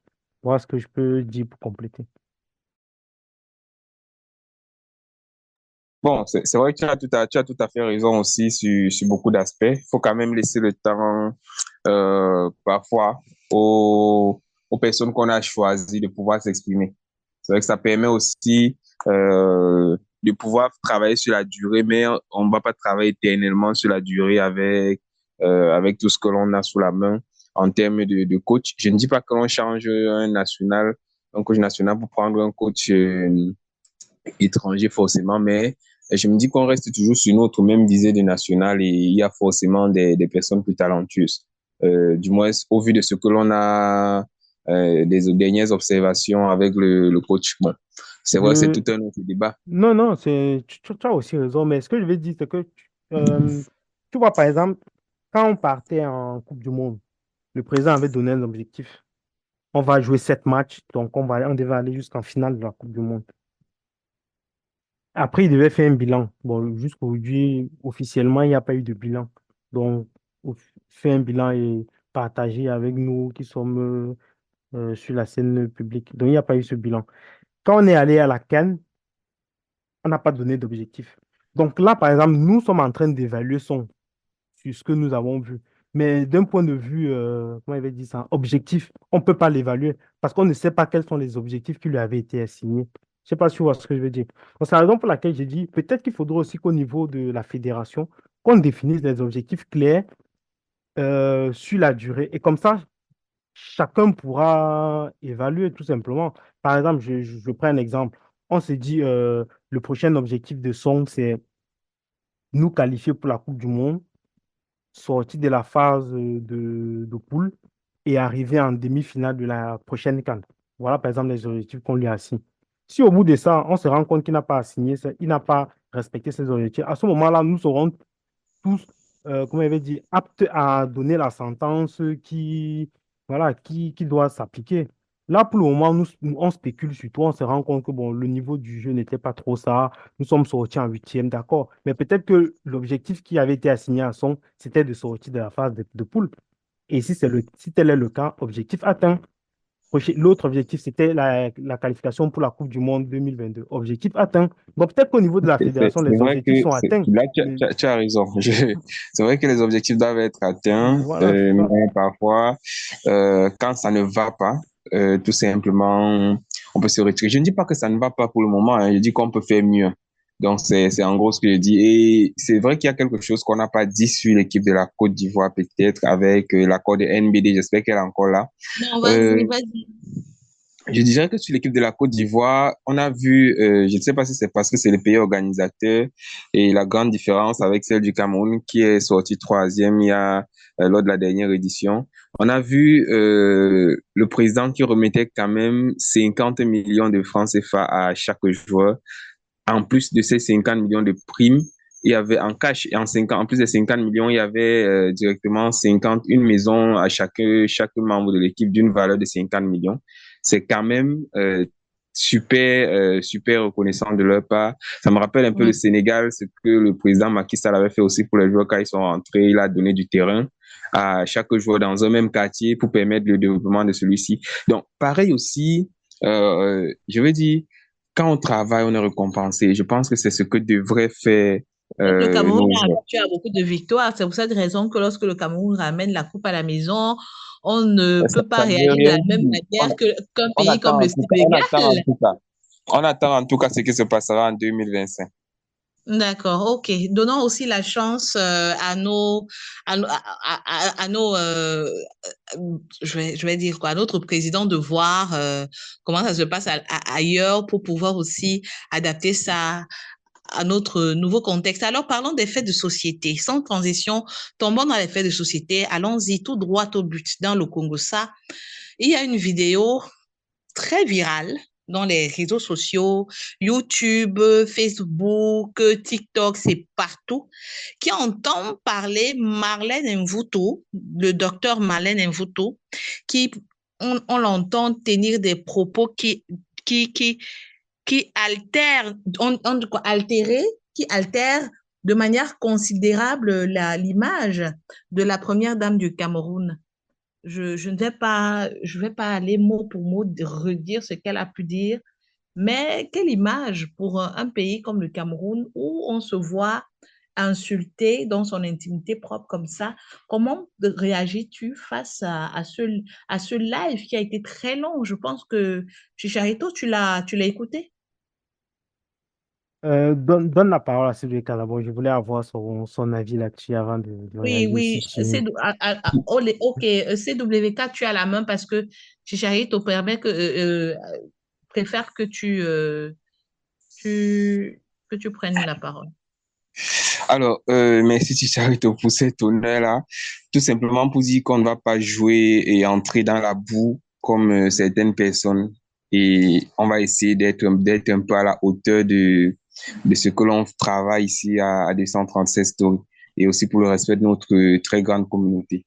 Voilà ce que je peux dire pour compléter. Bon, c'est vrai que tu as tout à fait raison aussi sur beaucoup d'aspects. Il faut quand même laisser le temps parfois aux personnes qu'on a choisies de pouvoir s'exprimer. C'est vrai que ça permet aussi de pouvoir travailler sur la durée, mais on ne va pas travailler éternellement sur la durée avec tout ce que l'on a sous la main en termes de coach. Je ne dis pas que l'on change un coach national pour prendre un coach étranger forcément, mais je me dis qu'on reste toujours sur notre même visée de national et il y a forcément des personnes plus talentueuses. Du moins, au vu de ce que l'on a, des dernières observations avec le coach. Bon, c'est vrai que c'est Je... tout un autre débat. Non, non, tu as aussi raison, mais ce que je veux dire, c'est que euh, tu vois, par exemple, quand on partait en Coupe du Monde, le président avait donné un objectif. On va jouer 7 matchs, donc on devait aller jusqu'en finale de la Coupe du Monde. Après, il devait faire un bilan. Bon, jusqu'aujourd'hui, officiellement, il n'y a pas eu de bilan. Donc, faire un bilan et partager avec nous qui sommes sur la scène publique. Donc, il n'y a pas eu ce bilan. Quand on est allé à la CAN, on n'a pas donné d'objectif. Donc là, par exemple, nous sommes en train d'évaluer sur ce que nous avons vu. Mais d'un point de vue, comment il avait dit ça, objectif, on ne peut pas l'évaluer parce qu'on ne sait pas quels sont les objectifs qui lui avaient été assignés. Je ne sais pas si tu vois ce que je veux dire. Donc, c'est la raison pour laquelle j'ai dit peut-être qu'il faudra aussi qu'au niveau de la fédération, qu'on définisse des objectifs clairs sur la durée. Et comme ça, chacun pourra évaluer tout simplement. Par exemple, je prends un exemple. On se dit, le prochain objectif de Song, c'est nous qualifier pour la Coupe du Monde, sortir de la phase de poule et arriver en demi-finale de la prochaine CAN. Voilà, par exemple, les objectifs qu'on lui a assignés. Si au bout de ça, on se rend compte qu'il n'a pas assigné, il n'a pas respecté ses objectifs, à ce moment-là, nous serons tous, comment il avait dit, aptes à donner la sentence voilà, qui doit s'appliquer. Là, pour le moment, on spécule sur toi, on se rend compte que bon, le niveau du jeu n'était pas trop ça. Nous sommes sortis en huitième, d'accord. Mais peut-être que l'objectif qui avait été assigné à Son, c'était de sortir de la phase de poule. Et si tel est le cas, objectif atteint. L'autre objectif, c'était la qualification pour la Coupe du Monde 2022. Objectif atteint. Bon, peut-être qu'au niveau de la fédération, C'est les vrai que objectifs sont atteints. là, Mais tu as raison. C'est vrai que les objectifs doivent être atteints, voilà, c'est ça. mais parfois, quand ça ne va pas, tout simplement, on peut se retirer. Je ne dis pas que ça ne va pas pour le moment, hein, je dis qu'on peut faire mieux. Donc, c'est en gros ce que je dis. Et c'est vrai qu'il y a quelque chose qu'on n'a pas dit sur l'équipe de la Côte d'Ivoire, peut-être, avec l'accord de NBD. J'espère qu'elle est encore là. Non, Euh, vas-y, vas-y. je dirais que sur l'équipe de la Côte d'Ivoire, on a vu, je ne sais pas si c'est parce que c'est le pays organisateur et la grande différence avec celle du Cameroun qui est sortie troisième lors de la dernière édition. On a vu le président qui remettait quand même 50 millions de francs CFA à chaque joueur. En plus de ces 50 millions de primes, il y avait en cash et en plus des 50 millions, il y avait directement une maison à chaque membre de l'équipe d'une valeur de 50 millions. C'est quand même super reconnaissant de leur part. Ça me rappelle un peu le Oui. Sénégal, ce que le président Macky Sall avait fait aussi pour les joueurs quand ils sont rentrés. Il a donné du terrain à chaque joueur dans un même quartier pour permettre le développement de celui-ci. Donc, pareil aussi, je veux dire, quand on travaille, on est récompensé. Je pense que c'est ce que devrait faire Le Cameroun nos est joueurs. habitué à beaucoup de victoires. C'est pour cette raison que lorsque le Cameroun ramène la coupe à la maison, on ne Ça, peut pas ça ne veut réagir de rien la même dire. manière qu'un On pays comme attend le en tout cas, on attend en Sénégal. tout cas. On attend en tout cas ce qui se passera en 2025. D'accord, ok. Donnons aussi la chance à nos je vais dire quoi, à notre président de voir comment ça se passe ailleurs pour pouvoir aussi adapter ça à notre nouveau contexte. Alors, parlons des faits de société. Sans transition, tombons dans les faits de société. Allons-y tout droit au but. Dans le Congo, ça, il y a une vidéo très virale dans les réseaux sociaux, YouTube, Facebook, TikTok, c'est partout, qui entend parler Marlène Mvuto, le docteur Marlène Mvuto, qui, on l'entend tenir des propos qui, qui, qui altèrent, altérer, qui altèrent de manière considérable l'image de la première dame du Cameroun. Je ne vais pas aller mot pour mot redire ce qu'elle a pu dire, mais quelle image pour un pays comme le Cameroun où on se voit insulté dans son intimité propre comme ça. Comment réagis-tu face à ce live qui a été très long? Je pense que Chicharito, tu l'as écouté? Donne la parole à Sylvie Calabo. Je voulais avoir son avis là-dessus avant de Oui, réagir oui, si tu... ok, CWK, tu as la main parce que Chicharito préfère tu, que tu prennes la parole. Alors, merci Chicharito pour cet honneur-là. Tout simplement pour dire qu'on ne va pas jouer et entrer dans la boue comme certaines personnes. Et on va essayer d'être un peu à la hauteur de ce que l'on travaille ici à 237 Story et aussi pour le respect de notre très grande communauté.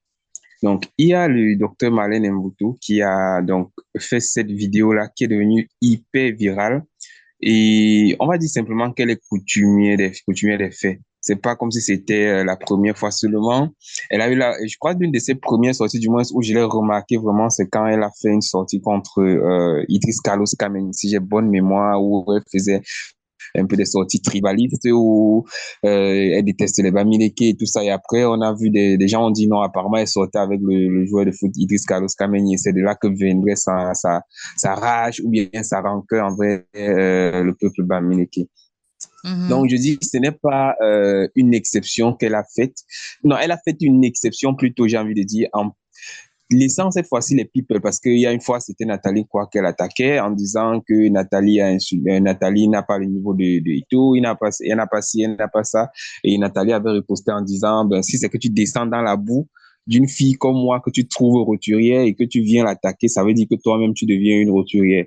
Donc, il y a le docteur Marlène Mvuto qui a donc fait cette vidéo-là qui est devenue hyper virale. Et on va dire simplement qu'elle est coutumière des faits. C'est pas comme si c'était la première fois seulement. Elle a eu je crois, l'une de ses premières sorties, du moins, où je l'ai remarqué vraiment, c'est quand elle a fait une sortie contre Idriss Carlos Kameni, si j'ai bonne mémoire, où elle faisait un peu des sorties tribalistes où elle déteste les Bamileke et tout ça. Et après, on a vu des gens ont dit non, apparemment, elle sortait avec le joueur de foot Idriss Carlos Kameni. Et c'est de là que viendrait sa rage ou bien sa rancœur envers le peuple Bamileke. Donc, je dis que ce n'est pas une exception qu'elle a faite. Non, elle a fait une exception plutôt, j'ai envie de dire, en laissant cette fois-ci les people, parce qu'il y a une fois, c'était Nathalie quoi qu'elle attaquait en disant que Nathalie n'a pas le niveau de Ito, elle n'a pas ci, elle n'a pas ça. Et Nathalie avait riposté en disant, ben, si c'est que tu descends dans la boue d'une fille comme moi que tu trouves roturière et que tu viens l'attaquer, ça veut dire que toi-même tu deviens une roturière.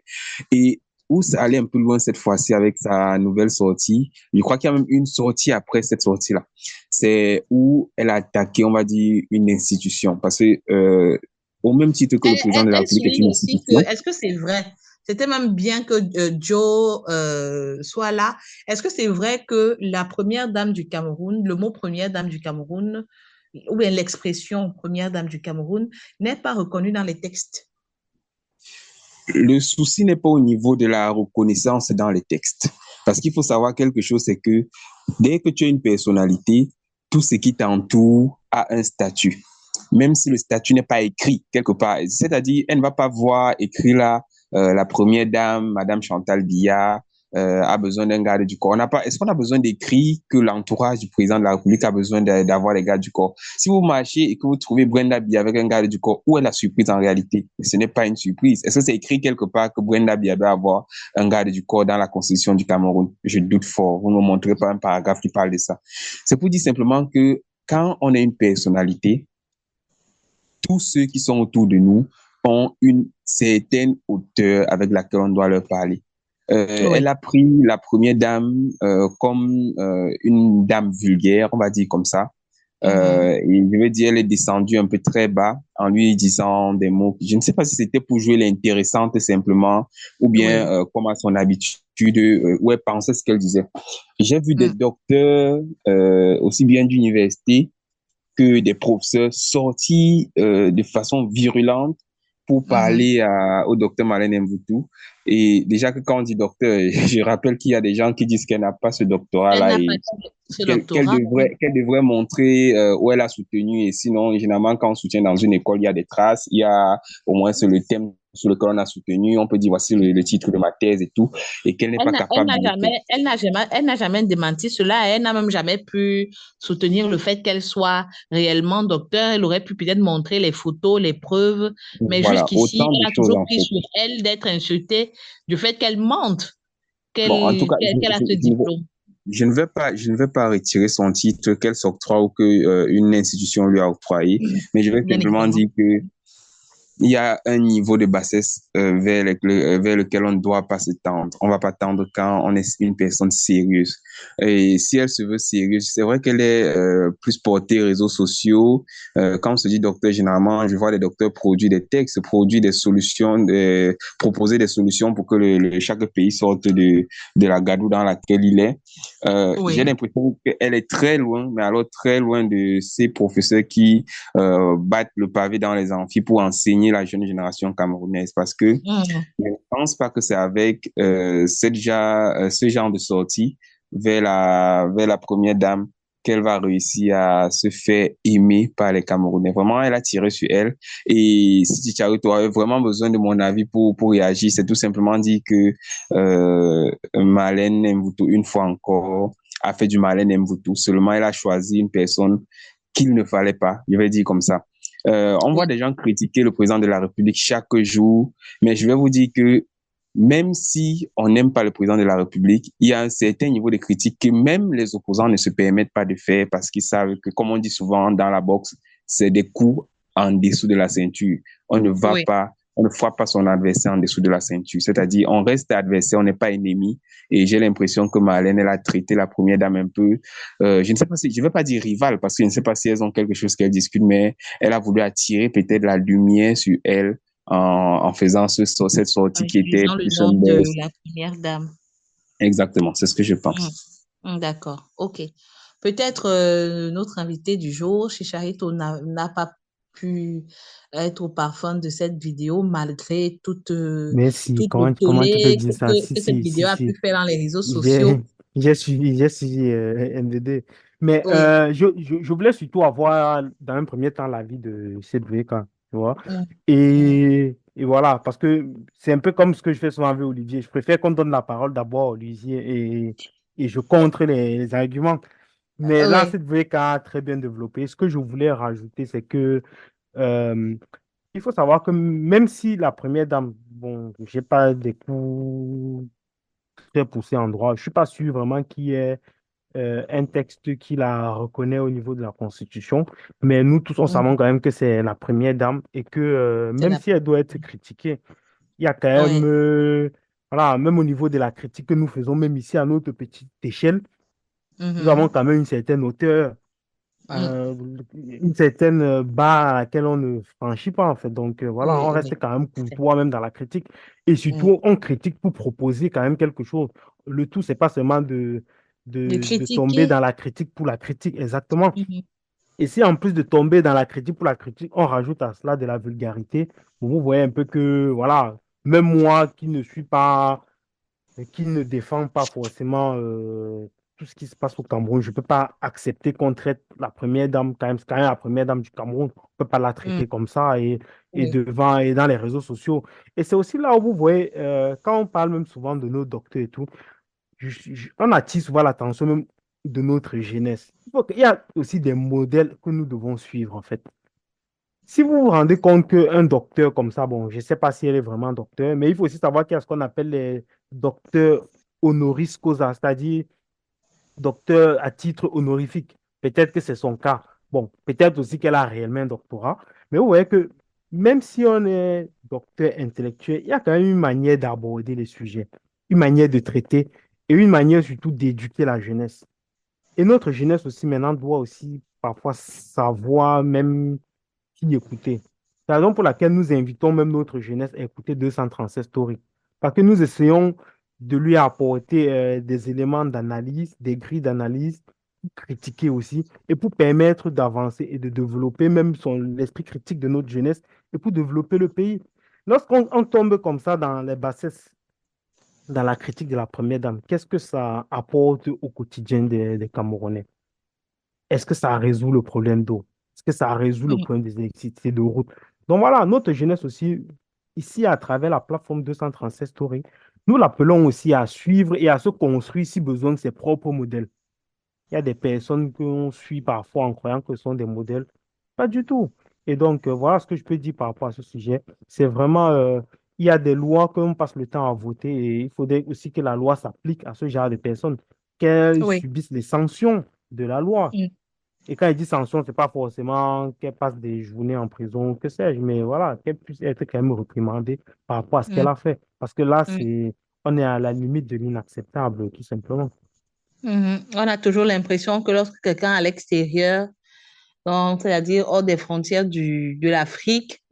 Et où ça allait un peu loin cette fois-ci avec sa nouvelle sortie. Je crois qu'il y a même une sortie après cette sortie-là. C'est où elle a attaqué, on va dire, une institution. Parce que au même titre que le président de la Elle République est souligne une aussi que, institution. est-ce que c'est vrai? C'était même bien que Joe soit là. Est-ce que c'est vrai que la première dame du Cameroun, le mot première dame du Cameroun, ou bien l'expression première dame du Cameroun, n'est pas reconnue dans les textes? Le souci n'est pas au niveau de la reconnaissance dans les textes. Parce qu'il faut savoir quelque chose, c'est que dès que tu as une personnalité, tout ce qui t'entoure a un statut. Même si le statut n'est pas écrit quelque part. C'est-à-dire, elle ne va pas voir écrit là, la première dame, Madame Chantal Biya, a besoin d'un garde du corps. Est-ce qu'on a besoin d'écrit que l'entourage du président de la République a besoin d'avoir les gardes du corps? Si vous marchez et que vous trouvez Brenda Biya avec un garde du corps, où est la surprise en réalité? Ce n'est pas une surprise. Est-ce que c'est écrit quelque part que Brenda Biya doit avoir un garde du corps dans la constitution du Cameroun? Je doute fort. Vous ne me montrez pas un paragraphe qui parle de ça. C'est pour dire simplement que quand on a une personnalité, tous ceux qui sont autour de nous ont une certaine hauteur avec laquelle on doit leur parler. Elle a pris la première dame comme une dame vulgaire, on va dire comme ça. Et je veux dire, elle est descendue un peu très bas en lui disant des mots. Je ne sais pas si c'était pour jouer l'intéressante simplement ou bien comme à son habitude où elle pensait ce qu'elle disait. J'ai vu des docteurs aussi bien d'université que des professeurs sortis de façon virulente pour parler au docteur Marlène Mvutu. Et déjà que quand on dit docteur, je rappelle qu'il y a des gens qui disent qu'elle n'a pas ce doctorat-là et qu'elle devrait montrer où elle a soutenu. Et sinon, généralement, quand on soutient dans une école, il y a des traces, il y a au moins le thème sur lequel on a soutenu, on peut dire voici le titre de ma thèse et tout, et qu'elle n'est pas capable elle n'a jamais démenti cela, elle n'a même jamais pu soutenir le fait qu'elle soit réellement docteur. Elle aurait pu peut-être montrer les photos, les preuves, mais voilà, jusqu'ici, elle a toujours pris fait. sur elle d'être insultée du fait qu'elle mente, qu'elle en tout cas, a ce diplôme. Je ne vais pas retirer son titre qu'elle s'octroie ou que une institution lui a octroyé, mais je vais simplement dire que il y a un niveau de bassesse vers lequel on ne doit pas se tendre. On ne va pas tendre quand on est une personne sérieuse. Et si elle se veut sérieuse, c'est vrai qu'elle est plus portée réseaux sociaux. Quand on se dit docteur, généralement, je vois les docteurs produire des textes, produire des solutions, proposer des solutions pour que chaque pays sorte de la gadoue dans laquelle il est. J'ai l'impression qu'elle est très loin, mais alors très loin de ces professeurs qui battent le pavé dans les amphis pour enseigner la jeune génération camerounaise, parce que je ne pense pas que c'est avec ce genre de sortie vers la première dame qu'elle va réussir à se faire aimer par les Camerounais. Vraiment, elle a tiré sur elle. Et si tu as vraiment besoin de mon avis pour réagir, c'est tout simplement dire que Marlène Mvutu, une fois encore, a fait du Marlène Mvutu. Seulement, elle a choisi une personne qu'il ne fallait pas. Je vais dire comme ça. On voit des gens critiquer le président de la République chaque jour, mais je vais vous dire que même si on n'aime pas le président de la République, il y a un certain niveau de critique que même les opposants ne se permettent pas de faire parce qu'ils savent que, comme on dit souvent dans la boxe, c'est des coups en dessous de la ceinture. On ne frappe pas son adversaire en dessous de la ceinture. C'est-à-dire, on reste adversaire, on n'est pas ennemi. Et j'ai l'impression que Marlène, elle a traité la première dame un peu, je ne sais pas si, je ne vais pas dire rivale, parce que je ne sais pas si elles ont quelque chose qu'elles discutent, mais elle a voulu attirer peut-être la lumière sur elle en faisant cette sortie qui était le nom de la première dame. Exactement, c'est ce que je pense. D'accord, ok. Peut-être notre invité du jour, Chicharito, n'a pas pu être au parfum de cette vidéo malgré Mais si, toute le comment tu peux tollé dire ça? Si, que cette si, si, vidéo a si. pu faire dans les réseaux J'ai, sociaux. j'ai suivi MVD. Mais Oui. je voulais surtout avoir, dans un premier temps, l'avis de Cédric, tu vois. Mm, mm. Et voilà, parce que c'est un peu comme ce que je fais souvent avec Olivier. Je préfère qu'on donne la parole d'abord à Olivier et je contre les arguments. Mais là, Oui. Cédric a très bien développé. Ce que je voulais rajouter, c'est que euh, il faut savoir que même si la première dame, bon, j'ai pas des coups très poussés en droit, je suis pas sûr vraiment qu'il y ait un texte qui la reconnaît au niveau de la Constitution, mais nous tous, on savons Mm. quand même que c'est la première dame et que C'est même la... si elle doit être critiquée, il y a quand même, Oui. voilà, même au niveau de la critique que nous faisons, même ici à notre petite échelle, nous avons Mhm. quand même une certaine hauteur, Mm. une certaine barre à laquelle on ne franchit pas, en fait. Donc, voilà, Oui, on reste oui. quand même C'est- courtois même dans la critique. Et mm. surtout, on critique pour proposer quand même quelque chose. Le tout, c'est pas seulement De de tomber dans critiquer. la critique pour la critique, exactement. Mhm. Et si en plus de tomber dans la critique pour la critique, on rajoute à cela de la vulgarité, vous voyez un peu que, voilà, même moi qui ne suis pas qui ne défend pas forcément tout ce qui se passe au Cameroun. Je ne peux pas accepter qu'on traite la première dame, quand même, c'est quand même la première dame du Cameroun. On ne peut pas la Mm. traiter comme ça et Oui. devant et dans les réseaux sociaux. Et c'est aussi là où vous voyez, quand on parle même souvent de nos docteurs et tout, on attire souvent l'attention même de notre jeunesse. Il y a aussi des modèles que nous devons suivre, en fait. Si vous vous rendez compte qu'un docteur comme ça, bon, je ne sais pas si elle est vraiment docteur, mais il faut aussi savoir qu'il y a ce qu'on appelle les docteurs honoris causa, c'est-à-dire docteur à titre honorifique. Peut-être que c'est son cas. Bon, peut-être aussi qu'elle a réellement un doctorat, mais vous voyez que même si on est docteur intellectuel, il y a quand même une manière d'aborder les sujets, une manière de traiter et une manière surtout d'éduquer la jeunesse. Et notre jeunesse aussi maintenant doit aussi parfois savoir même qui écouter. C'est la raison pour laquelle nous invitons même notre jeunesse à écouter 236 Stories. Parce que nous essayons de lui apporter des éléments d'analyse, des grilles d'analyse, pour critiquer aussi, et pour permettre d'avancer et de développer même l'esprit critique de notre jeunesse et pour développer le pays. Lorsqu'on tombe comme ça dans les bassesses, dans la critique de la première dame, qu'est-ce que ça apporte au quotidien des Camerounais? Est-ce que ça résout le problème d'eau? Est-ce que ça résout le Mm. problème des électricités de route? Donc voilà, notre jeunesse aussi, ici à travers la plateforme 236 Story, nous l'appelons aussi à suivre et à se construire si besoin de ses propres modèles. Il y a des personnes qu'on suit parfois en croyant que ce sont des modèles. Pas du tout. Et donc, voilà ce que je peux dire par rapport à ce sujet. C'est vraiment, il y a des lois qu'on passe le temps à voter et il faudrait aussi que la loi s'applique à ce genre de personnes, qu'elles Oui. subissent les sanctions de la loi. Mm. Et quand il dit sanction, c'est pas forcément qu'elle passe des journées en prison, que sais-je, mais voilà, qu'elle puisse être quand même réprimandée par rapport à ce qu'elle Mm. a fait. Parce que là, Mm. on est à la limite de l'inacceptable, tout simplement. Mhm. On a toujours l'impression que lorsque quelqu'un à l'extérieur, donc, c'est-à-dire hors des frontières de l'Afrique,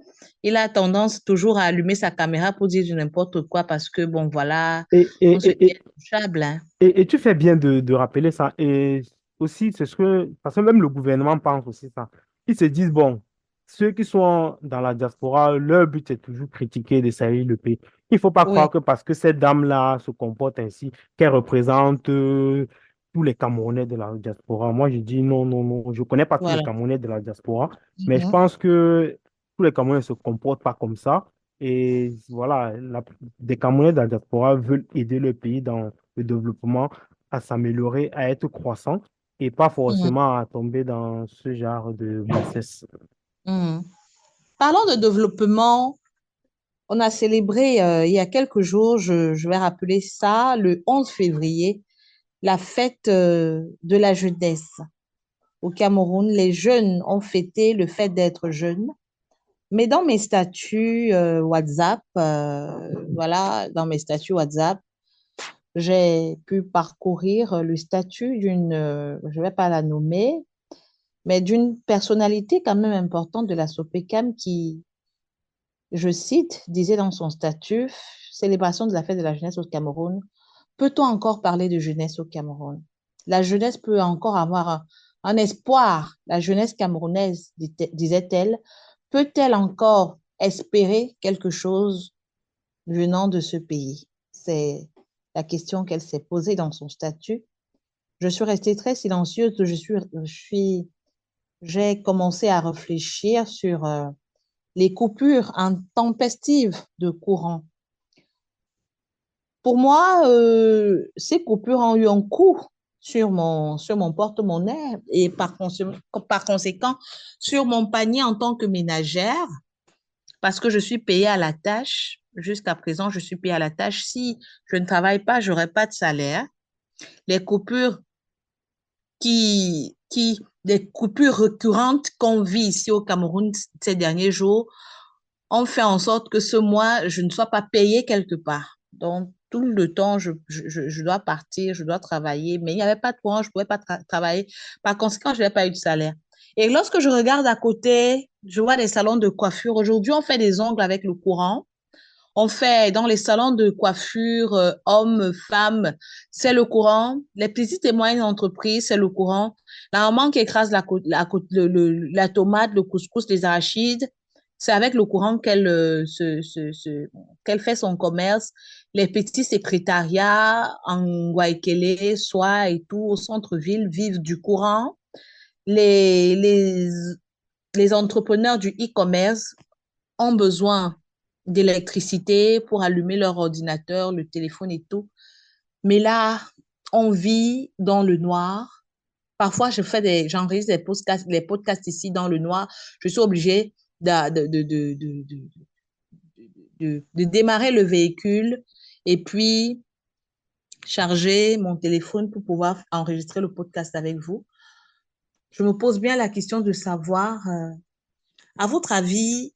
il a tendance toujours à allumer sa caméra pour dire du n'importe quoi parce que, bon, voilà, Et, on se dit et, et, intouchable, hein. et tu fais bien de rappeler ça. Et aussi, c'est ce que, parce que même le gouvernement pense aussi ça. Ils se disent, bon, ceux qui sont dans la diaspora, leur but, c'est toujours critiquer, de salir le pays. Il ne faut pas croire Oui, que parce que cette dame-là se comporte ainsi, qu'elle représente tous les Camerounais de la diaspora. Moi, je dis non, non, non. Je ne connais pas tous les voilà. Camerounais de la diaspora, mais je Mhm. pense que tous les Camerounais ne se comportent pas comme ça. Et voilà, des Camerounais de la diaspora veulent aider le pays dans le développement à s'améliorer, à être croissant et pas Mhm. forcément à tomber dans ce genre de bassesse. Mhm. Parlons de développement. On a célébré il y a quelques jours, je vais rappeler ça, le 11 février, la fête de la jeunesse. Au Cameroun, les jeunes ont fêté le fait d'être jeunes. Mais dans mes statuts WhatsApp, voilà, dans mes statuts WhatsApp, j'ai pu parcourir le statut d'une, je ne vais pas la nommer, mais d'une personnalité quand même importante de la SOPECAM qui, je cite, disait dans son statut, célébration de la fête de la jeunesse au Cameroun, peut-on encore parler de jeunesse au Cameroun? La jeunesse peut encore avoir un espoir. La jeunesse camerounaise, disait-elle, peut-elle encore espérer quelque chose venant de ce pays? C'est la question qu'elle s'est posée dans son statut. Je suis restée très silencieuse. J'ai commencé à réfléchir sur les coupures intempestives de courant. Pour moi, ces coupures ont eu un coût sur mon porte-monnaie et par conséquent sur mon panier en tant que ménagère parce que je suis payée à la tâche. Jusqu'à présent, je suis payée à la tâche. Si je ne travaille pas, je n'aurai pas de salaire. Les coupures des coupures récurrentes qu'on vit ici au Cameroun ces derniers jours ont fait en sorte que ce mois, je ne sois pas payée quelque part. Donc, tout le temps, je dois partir, je dois travailler, mais il n'y avait pas de courant, je ne pouvais pas travailler. Par conséquent, je n'avais pas eu de salaire. Et lorsque je regarde à côté, je vois des salons de coiffure. Aujourd'hui, on fait des ongles avec le courant. On fait dans les salons de coiffure, hommes, femmes, c'est le courant. Les petites et moyennes entreprises, c'est le courant. La maman qui écrase la tomate, le couscous, les arachides, c'est avec le courant qu'elle fait son commerce. Les petits secrétariats en Guaykele, Soie et tout, au centre-ville, vivent du courant. Les, les, les entrepreneurs du e-commerce ont besoin d'électricité pour allumer leur ordinateur, le téléphone et tout. Mais là, on vit dans le noir. Parfois, j'enregistre les podcasts ici dans le noir. Je suis obligée de démarrer le véhicule et puis charger mon téléphone pour pouvoir enregistrer le podcast avec vous. Je me pose bien la question de savoir, à votre avis,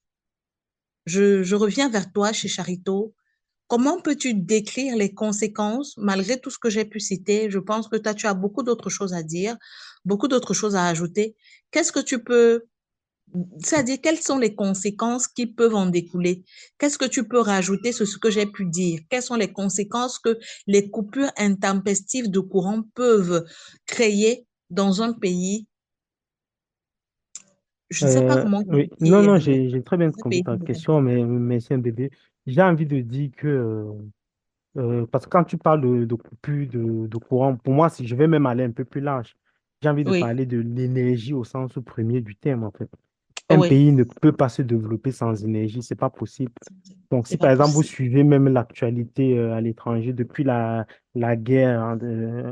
je reviens vers toi chez Charito. Comment peux-tu décrire les conséquences, malgré tout ce que j'ai pu citer? Je pense que toi, tu as beaucoup d'autres choses à dire, beaucoup d'autres choses à ajouter. Qu'est-ce que tu peux, c'est-à-dire, quelles sont les conséquences qui peuvent en découler? Qu'est-ce que tu peux rajouter sur ce que j'ai pu dire? Quelles sont les conséquences que les coupures intempestives de courant peuvent créer dans un pays? Je ne sais pas comment Oui, y non, non, arriver. j'ai très bien Un compris pays ta souverain. question, mais c'est un bébé. J'ai envie de dire que, parce que quand tu parles de coupure de courant, pour moi, si je vais même aller un peu plus large, j'ai envie de Oui, parler de l'énergie au sens premier du terme, en fait. Un oui, pays ne peut pas se développer sans énergie, c'est pas possible. Donc, si c'est pas par exemple vous possible. suivez même l'actualité à l'étranger depuis la guerre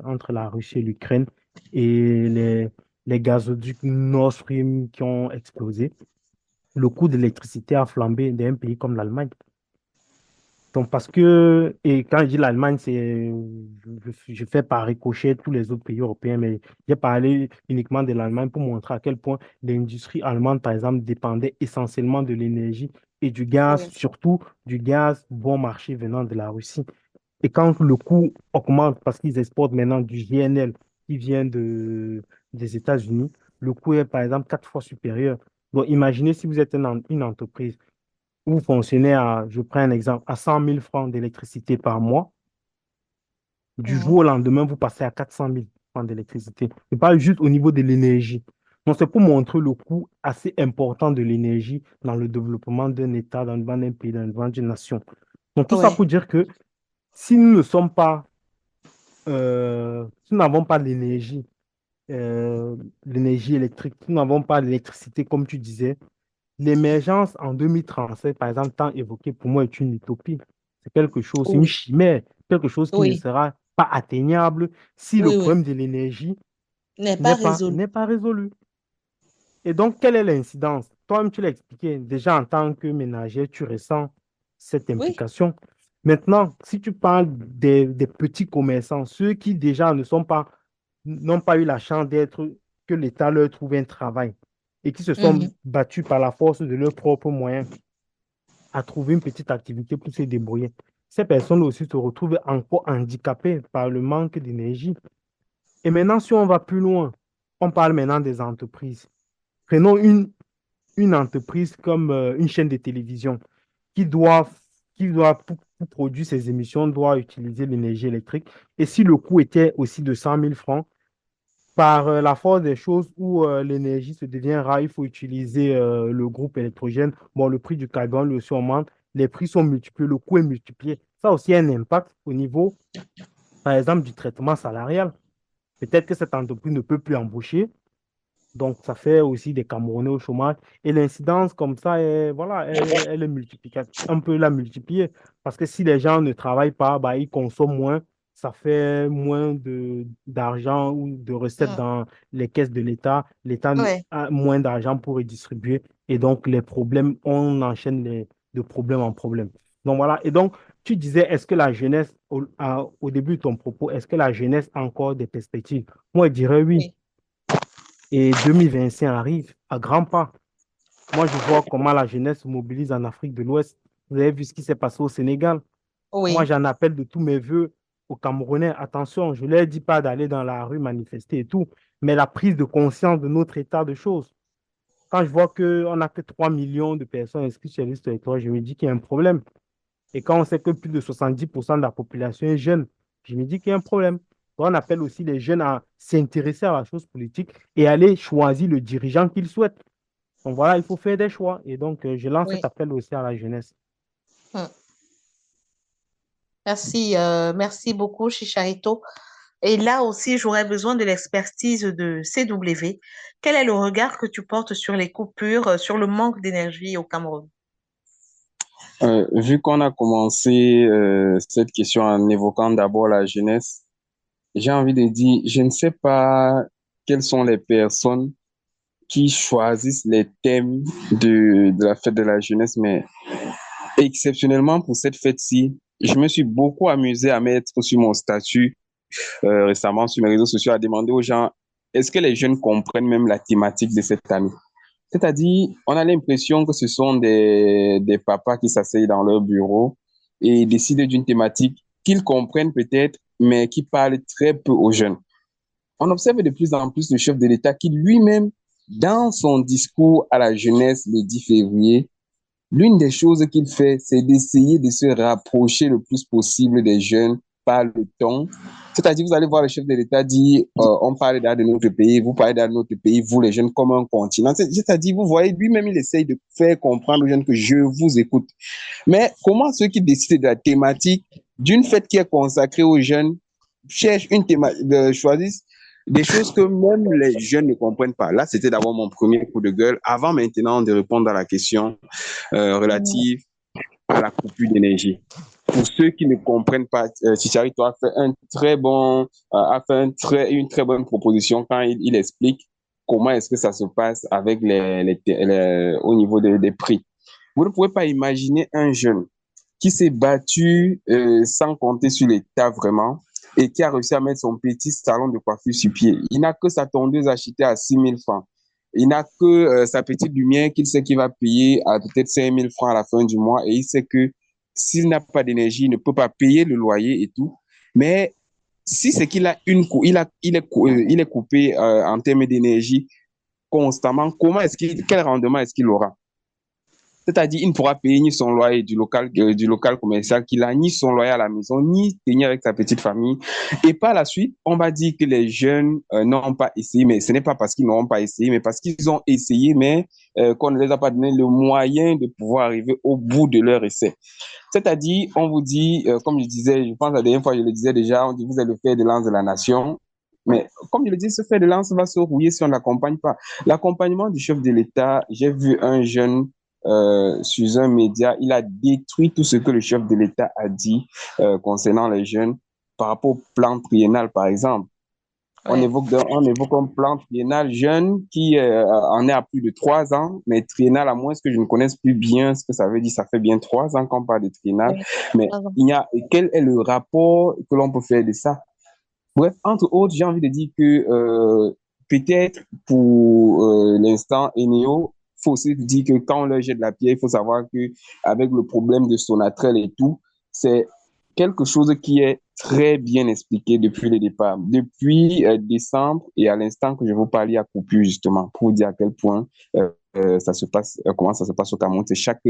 entre la Russie et l'Ukraine et les gazoducs Nord Stream qui ont explosé, le coût de l'électricité a flambé dans un pays comme l'Allemagne. Donc, parce que, et quand je dis l'Allemagne, je fais par ricochet tous les autres pays européens, mais j'ai parlé uniquement de l'Allemagne pour montrer à quel point l'industrie allemande, par exemple, dépendait essentiellement de l'énergie et du gaz, Oui, surtout du gaz bon marché venant de la Russie. Et quand le coût augmente parce qu'ils exportent maintenant du GNL qui vient des États-Unis, le coût est, par exemple, 4 fois supérieur. Donc, imaginez si vous êtes une entreprise vous fonctionnez à, je prends un exemple, à 100 000 francs d'électricité par mois, du jour mhm. au lendemain, vous passez à 400 000 francs d'électricité. Ce n'est pas juste au niveau de l'énergie. Donc, c'est pour montrer le coût assez important de l'énergie dans le développement d'un État, dans le développement d'un pays, dans le développement d'une nation. Donc, tout ça Ouais, pour dire que si nous ne sommes pas, si nous n'avons pas l'énergie électrique, si nous n'avons pas l'électricité, comme tu disais, l'émergence en 2037, par exemple, tant évoqué, pour moi, est une utopie. C'est quelque chose, c'est une oui, chimère, quelque chose qui ne oui, sera pas atteignable si le oui, oui, problème de l'énergie n'est pas résolu. n'est pas résolu. Et donc, quelle est l'incidence? Toi-même, tu l'as expliqué. Déjà, en tant que ménager, tu ressens cette Oui, implication. Maintenant, si tu parles des petits commerçants, ceux qui déjà n'ont pas eu la chance que l'État leur trouve un travail et qui se sont mhm. battus par la force de leurs propres moyens à trouver une petite activité pour se débrouiller. Ces personnes aussi se retrouvent encore handicapées par le manque d'énergie. Et maintenant, si on va plus loin, on parle maintenant des entreprises. Prenons une entreprise comme une chaîne de télévision qui doit pour produire ces émissions, doit utiliser l'énergie électrique. Et si le coût était aussi de 100 000 francs, par la force des choses où l'énergie se devient rare, il faut utiliser le groupe électrogène. Bon, le prix du carburant lui aussi augmente, les prix sont multipliés, le coût est multiplié. Ça aussi a un impact au niveau, par exemple, du traitement salarial. Peut-être que cette entreprise ne peut plus embaucher, donc ça fait aussi des Camerounais au chômage. Et l'incidence comme ça, voilà, elle est multiplicative. On peut la multiplier parce que si les gens ne travaillent pas, bah, ils consomment moins. Ça fait moins d'argent ou de recettes Mm. dans les caisses de l'État. L'État Ouais. a moins d'argent pour redistribuer. Et donc, les problèmes, on enchaîne de problème en problème. Donc, voilà. Et donc, tu disais, est-ce que la jeunesse, au début de ton propos, est-ce que la jeunesse a encore des perspectives? Moi, je dirais oui. Oui. Et 2025 arrive à grands pas. Moi, je vois comment la jeunesse se mobilise en Afrique de l'Ouest. Vous avez vu ce qui s'est passé au Sénégal. Moi, Oui. j'en appelle de tous mes voeux aux Camerounais. Attention, je ne leur dis pas d'aller dans la rue manifester et tout, mais la prise de conscience de notre état de choses. Quand je vois qu'on n'a que 3 millions de personnes inscrites sur la liste électorale, je me dis qu'il y a un problème. Et quand on sait que plus de 70% de la population est jeune, je me dis qu'il y a un problème. Donc, on appelle aussi les jeunes à s'intéresser à la chose politique et aller choisir le dirigeant qu'ils souhaitent. Donc voilà, il faut faire des choix. Et donc, je lance cet Oui. appel aussi à la jeunesse. Mm. Merci, merci beaucoup, Chicharito. Et là aussi, j'aurais besoin de l'expertise de CW. Quel est le regard que tu portes sur les coupures, sur le manque d'énergie au Cameroun? Vu qu'on a commencé cette question en évoquant d'abord la jeunesse, j'ai envie de dire, je ne sais pas quelles sont les personnes qui choisissent les thèmes de la fête de la jeunesse, mais exceptionnellement pour cette fête-ci, je me suis beaucoup amusé à mettre sur mon statut récemment sur mes réseaux sociaux à demander aux gens, est-ce que les jeunes comprennent même la thématique de cette année? C'est-à-dire, on a l'impression que ce sont des papas qui s'asseyent dans leur bureau et décident d'une thématique qu'ils comprennent peut-être, mais qui parle très peu aux jeunes. On observe de plus en plus le chef de l'État qui lui-même, dans son discours à la jeunesse le 10 février, l'une des choses qu'il fait, c'est d'essayer de se rapprocher le plus possible des jeunes par le ton. C'est-à-dire, vous allez voir le chef de l'État dire, on parle de notre pays, vous parlez de notre pays, vous les jeunes, comme un continent. C'est-à-dire, vous voyez, lui-même, il essaye de faire comprendre aux jeunes que je vous écoute. Mais comment ceux qui décident de la thématique d'une fête qui est consacrée aux jeunes cherchent une thématique, choisissent des choses que même les jeunes ne comprennent pas. Là, c'était d'abord mon premier coup de gueule, avant maintenant de répondre à la question relative à la coupure d'énergie. Pour ceux qui ne comprennent pas, Chicharito a fait une très bonne proposition quand il explique comment est-ce que ça se passe avec au niveau des prix. Vous ne pouvez pas imaginer un jeune qui s'est battu sans compter sur l'État vraiment et qui a réussi à mettre son petit salon de coiffure sur pied. Il n'a que sa tondeuse achetée à 6 000 francs. Il n'a que sa petite lumière qu'il sait qu'il va payer à peut-être 5 000 francs à la fin du mois et il sait que s'il n'a pas d'énergie, il ne peut pas payer le loyer et tout. Mais si c'est qu'il a il est coupé en termes d'énergie constamment, quel rendement est-ce qu'il aura? C'est-à-dire, il ne pourra payer ni son loyer du local commercial qu'il a, ni son loyer à la maison, ni tenir avec sa petite famille. Et par la suite, on va dire que les jeunes n'ont pas essayé, mais ce n'est pas parce qu'ils n'ont pas essayé, mais parce qu'ils ont essayé, mais qu'on ne les a pas donné le moyen de pouvoir arriver au bout de leur essai. C'est-à-dire, on vous dit, comme je disais, je pense la dernière fois, je le disais déjà, on dit, vous êtes le fer de lance de la nation. Mais comme je le dis, ce fer de lance va se rouiller si on ne l'accompagne pas. L'accompagnement du chef de l'État, j'ai vu un jeune sur un média, il a détruit tout ce que le chef de l'État a dit concernant les jeunes par rapport au plan triennal, par exemple. On Ouais. évoque un plan triennal jeune qui en est à plus de 3 ans, mais triennal, à moins que je ne connaisse plus bien ce que ça veut dire, ça fait bien 3 ans qu'on parle de triennal. Ouais. Mais quel est le rapport que l'on peut faire de ça? Bref, entre autres, j'ai envie de dire que peut-être pour l'instant, Eneo, faut aussi dire que quand on leur jette la pierre, il faut savoir que avec le problème de Sonatrach et tout, c'est quelque chose qui est très bien expliqué depuis le départ. Depuis décembre et à l'instant que je vous parlais à coupure, justement, pour vous dire à quel point comment ça se passe au Cameroun. C'est chaque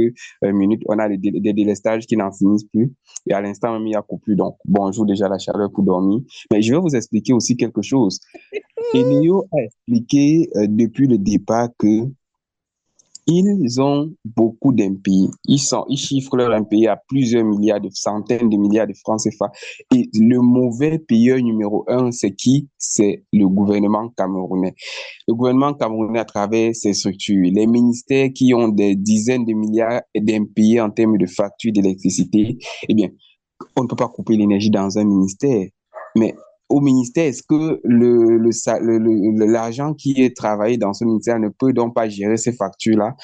minute, on a des délestages qui n'en finissent plus. Et à l'instant même, il y a coupure. Donc, bonjour déjà la chaleur pour dormir. Mais je vais vous expliquer aussi quelque chose. Enio a expliqué depuis le départ que ils ont beaucoup d'impayés. Ils chiffrent leur impayés à plusieurs milliards, de centaines de milliards de francs CFA. Et le mauvais payeur numéro un, c'est qui? C'est le gouvernement camerounais. Le gouvernement camerounais, à travers ses structures, les ministères qui ont des dizaines de milliards d'impayés en termes de factures d'électricité, eh bien, on ne peut pas couper l'énergie dans un ministère. Mais au ministère, est-ce que l'argent qui est travaillé dans ce ministère ne peut donc pas gérer ces factures-là?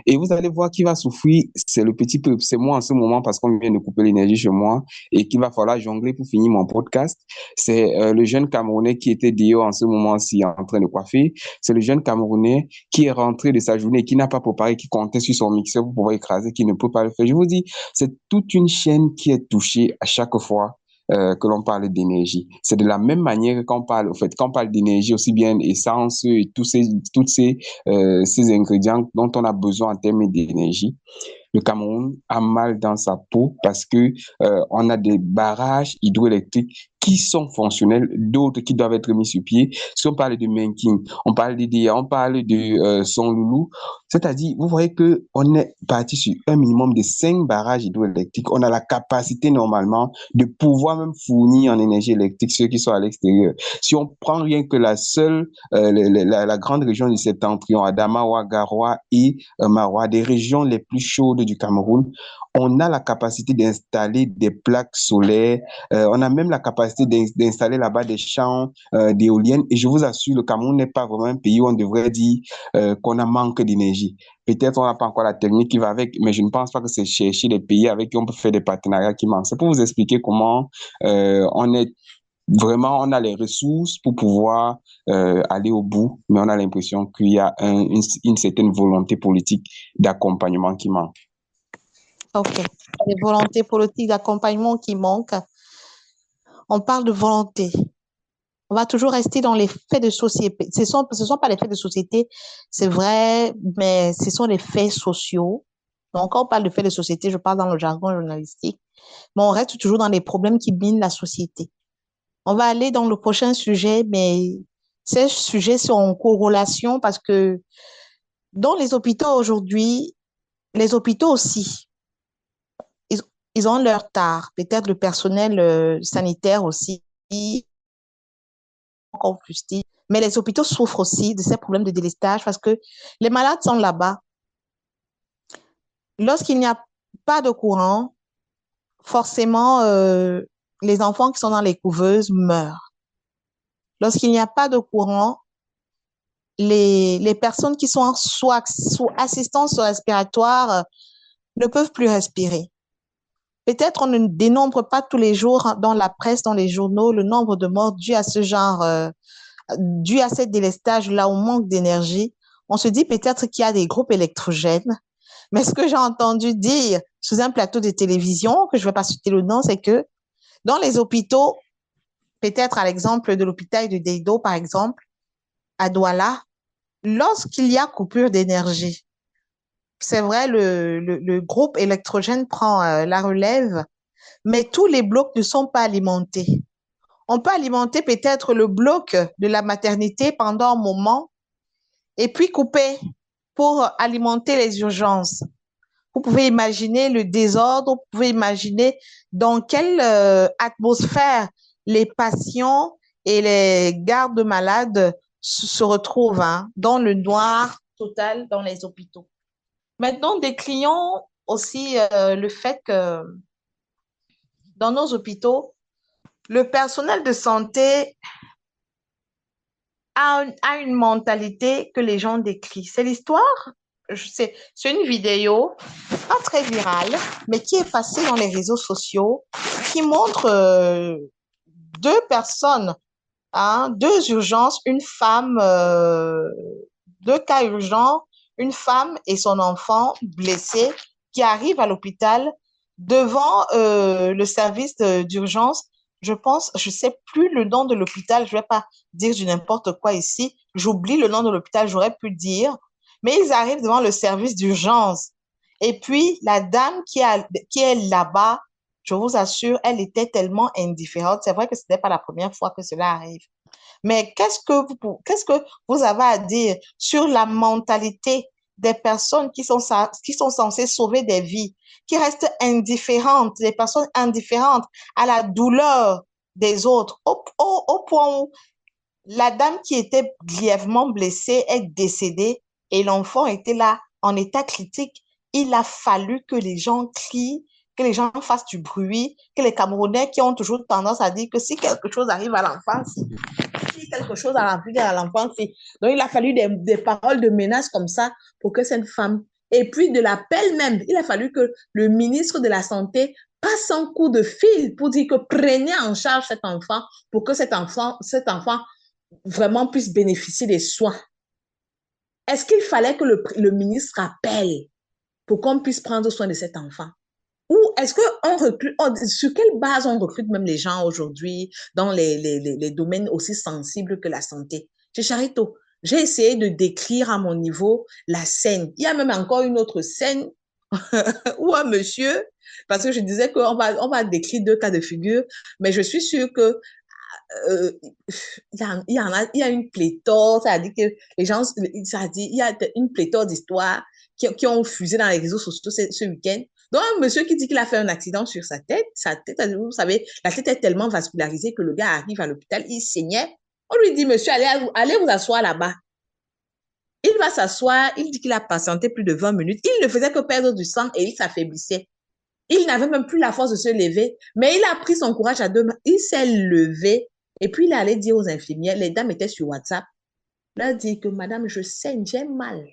Et vous allez voir qui va souffrir, c'est le petit peuple. C'est moi en ce moment parce qu'on vient de couper l'énergie chez moi et qu'il va falloir jongler pour finir mon podcast. C'est le jeune Camerounais qui était dehors en ce moment-ci en train de coiffer. C'est le jeune Camerounais qui est rentré de sa journée, qui n'a pas préparé, qui comptait sur son mixeur pour pouvoir écraser, qui ne peut pas le faire. Je vous dis, c'est toute une chaîne qui est touchée à chaque fois que l'on parle d'énergie. C'est de la même manière que quand on parle d'énergie, aussi bien essence et toutes ces ingrédients dont on a besoin en termes d'énergie. Le Cameroun a mal dans sa peau parce que on a des barrages hydroélectriques qui sont fonctionnels, d'autres qui doivent être mis sur pied. Si on parle de Menking, on parle d'IDEA, on parle de Son Loulou, c'est-à-dire, vous voyez que on est parti sur un minimum de 5 barrages hydroélectriques. On a la capacité normalement de pouvoir même fournir en énergie électrique ceux qui sont à l'extérieur. Si on prend rien que la grande région du Septentrion, Adamawa, Garoua et Maroua, des régions les plus chaudes du Cameroun, on a la capacité d'installer des plaques solaires, on a même la capacité d'installer là-bas des champs d'éoliennes. Et je vous assure, le Cameroun n'est pas vraiment un pays où on devrait dire qu'on a manque d'énergie. Peut-être on n'a pas encore la technique qui va avec, mais je ne pense pas que c'est chercher des pays avec qui on peut faire des partenariats qui manquent. C'est pour vous expliquer comment on a les ressources pour pouvoir aller au bout, mais on a l'impression qu'il y a une certaine volonté politique d'accompagnement qui manque. Ok. Les volontés politiques d'accompagnement qui manquent. On parle de volonté. On va toujours rester dans les faits de société. Ce sont pas les faits de société, c'est vrai, mais ce sont les faits sociaux. Donc, quand on parle de faits de société, je parle dans le jargon journalistique, mais on reste toujours dans les problèmes qui minent la société. On va aller dans le prochain sujet, mais ces sujets sont en corrélation parce que dans les hôpitaux aujourd'hui, les hôpitaux aussi, ils ont leur tard. Peut-être le personnel sanitaire aussi, encore plus dit. Mais les hôpitaux souffrent aussi de ces problèmes de délestage parce que les malades sont là-bas. Lorsqu'il n'y a pas de courant, forcément, les enfants qui sont dans les couveuses meurent. Lorsqu'il n'y a pas de courant, les personnes qui sont sous assistance respiratoire ne peuvent plus respirer. Peut-être on ne dénombre pas tous les jours dans la presse, dans les journaux, le nombre de morts dû à ce genre, dû à ce délestage-là, au manque d'énergie. On se dit peut-être qu'il y a des groupes électrogènes. Mais ce que j'ai entendu dire sous un plateau de télévision, que je ne vais pas citer le nom, c'est que dans les hôpitaux, peut-être à l'exemple de l'hôpital de Deido, par exemple, à Douala, lorsqu'il y a coupure d'énergie, c'est vrai, le groupe électrogène prend la relève, mais tous les blocs ne sont pas alimentés. On peut alimenter peut-être le bloc de la maternité pendant un moment et puis couper pour alimenter les urgences. Vous pouvez imaginer le désordre, vous pouvez imaginer dans quelle atmosphère les patients et les gardes malades se retrouvent, hein, dans le noir total dans les hôpitaux. Maintenant, décrions aussi le fait que dans nos hôpitaux, le personnel de santé a une mentalité que les gens décrivent. C'est l'histoire, c'est une vidéo pas très virale, mais qui est passée dans les réseaux sociaux, qui montre deux personnes, hein, deux urgences, une femme, deux cas urgents, une femme et son enfant blessé qui arrivent à l'hôpital devant le service d'urgence. Je pense, je sais plus le nom de l'hôpital, je vais pas dire du n'importe quoi ici, j'oublie le nom de l'hôpital, j'aurais pu dire, Mais ils arrivent devant le service d'urgence. Et puis, la dame qui est là-bas, je vous assure, elle était tellement indifférente. C'est vrai que ce n'était pas la première fois que cela arrive. Mais qu'est-ce que vous avez à dire sur la mentalité des personnes qui sont censées sauver des vies, qui restent indifférentes, des personnes indifférentes à la douleur des autres, au point où la dame qui était grièvement blessée est décédée et l'enfant était là en état critique. Il a fallu que les gens crient, que les gens fassent du bruit, que les Camerounais qui ont toujours tendance à dire que si quelque chose arrive à l'enfant, si quelque chose arrive à l'enfant, donc il a fallu des paroles de menace comme ça pour que cette femme, et puis de l'appel même, il a fallu que le ministre de la Santé passe un coup de fil pour dire que prenez en charge cet enfant pour que cet enfant vraiment puisse bénéficier des soins. Est-ce qu'il fallait que le ministre appelle pour qu'on puisse prendre soin de cet enfant? Ou est-ce qu'on recrute, sur quelle base on recrute même les gens aujourd'hui dans les domaines aussi sensibles que la santé? Chez Charito, j'ai essayé de décrire à mon niveau la scène. Il y a même encore une autre scène où un monsieur, parce que je disais on va décrire deux cas de figure, mais je suis sûre que il y a une pléthore, ça dit que les gens, ça dit, il y a une pléthore d'histoires qui ont fusé dans les réseaux sociaux ce week-end. Donc, un monsieur qui dit qu'il a fait un accident sur sa tête, vous savez, la tête est tellement vascularisée que le gars arrive à l'hôpital, il saignait. On lui dit, monsieur, allez vous asseoir là-bas. Il va s'asseoir, il dit qu'il a patienté plus de 20 minutes. Il ne faisait que perdre du sang et il s'affaiblissait. Il n'avait même plus la force de se lever, mais il a pris son courage à deux mains. Il s'est levé et puis il allait dire aux infirmières, les dames étaient sur WhatsApp, leur dit que madame, je saigne, j'ai mal.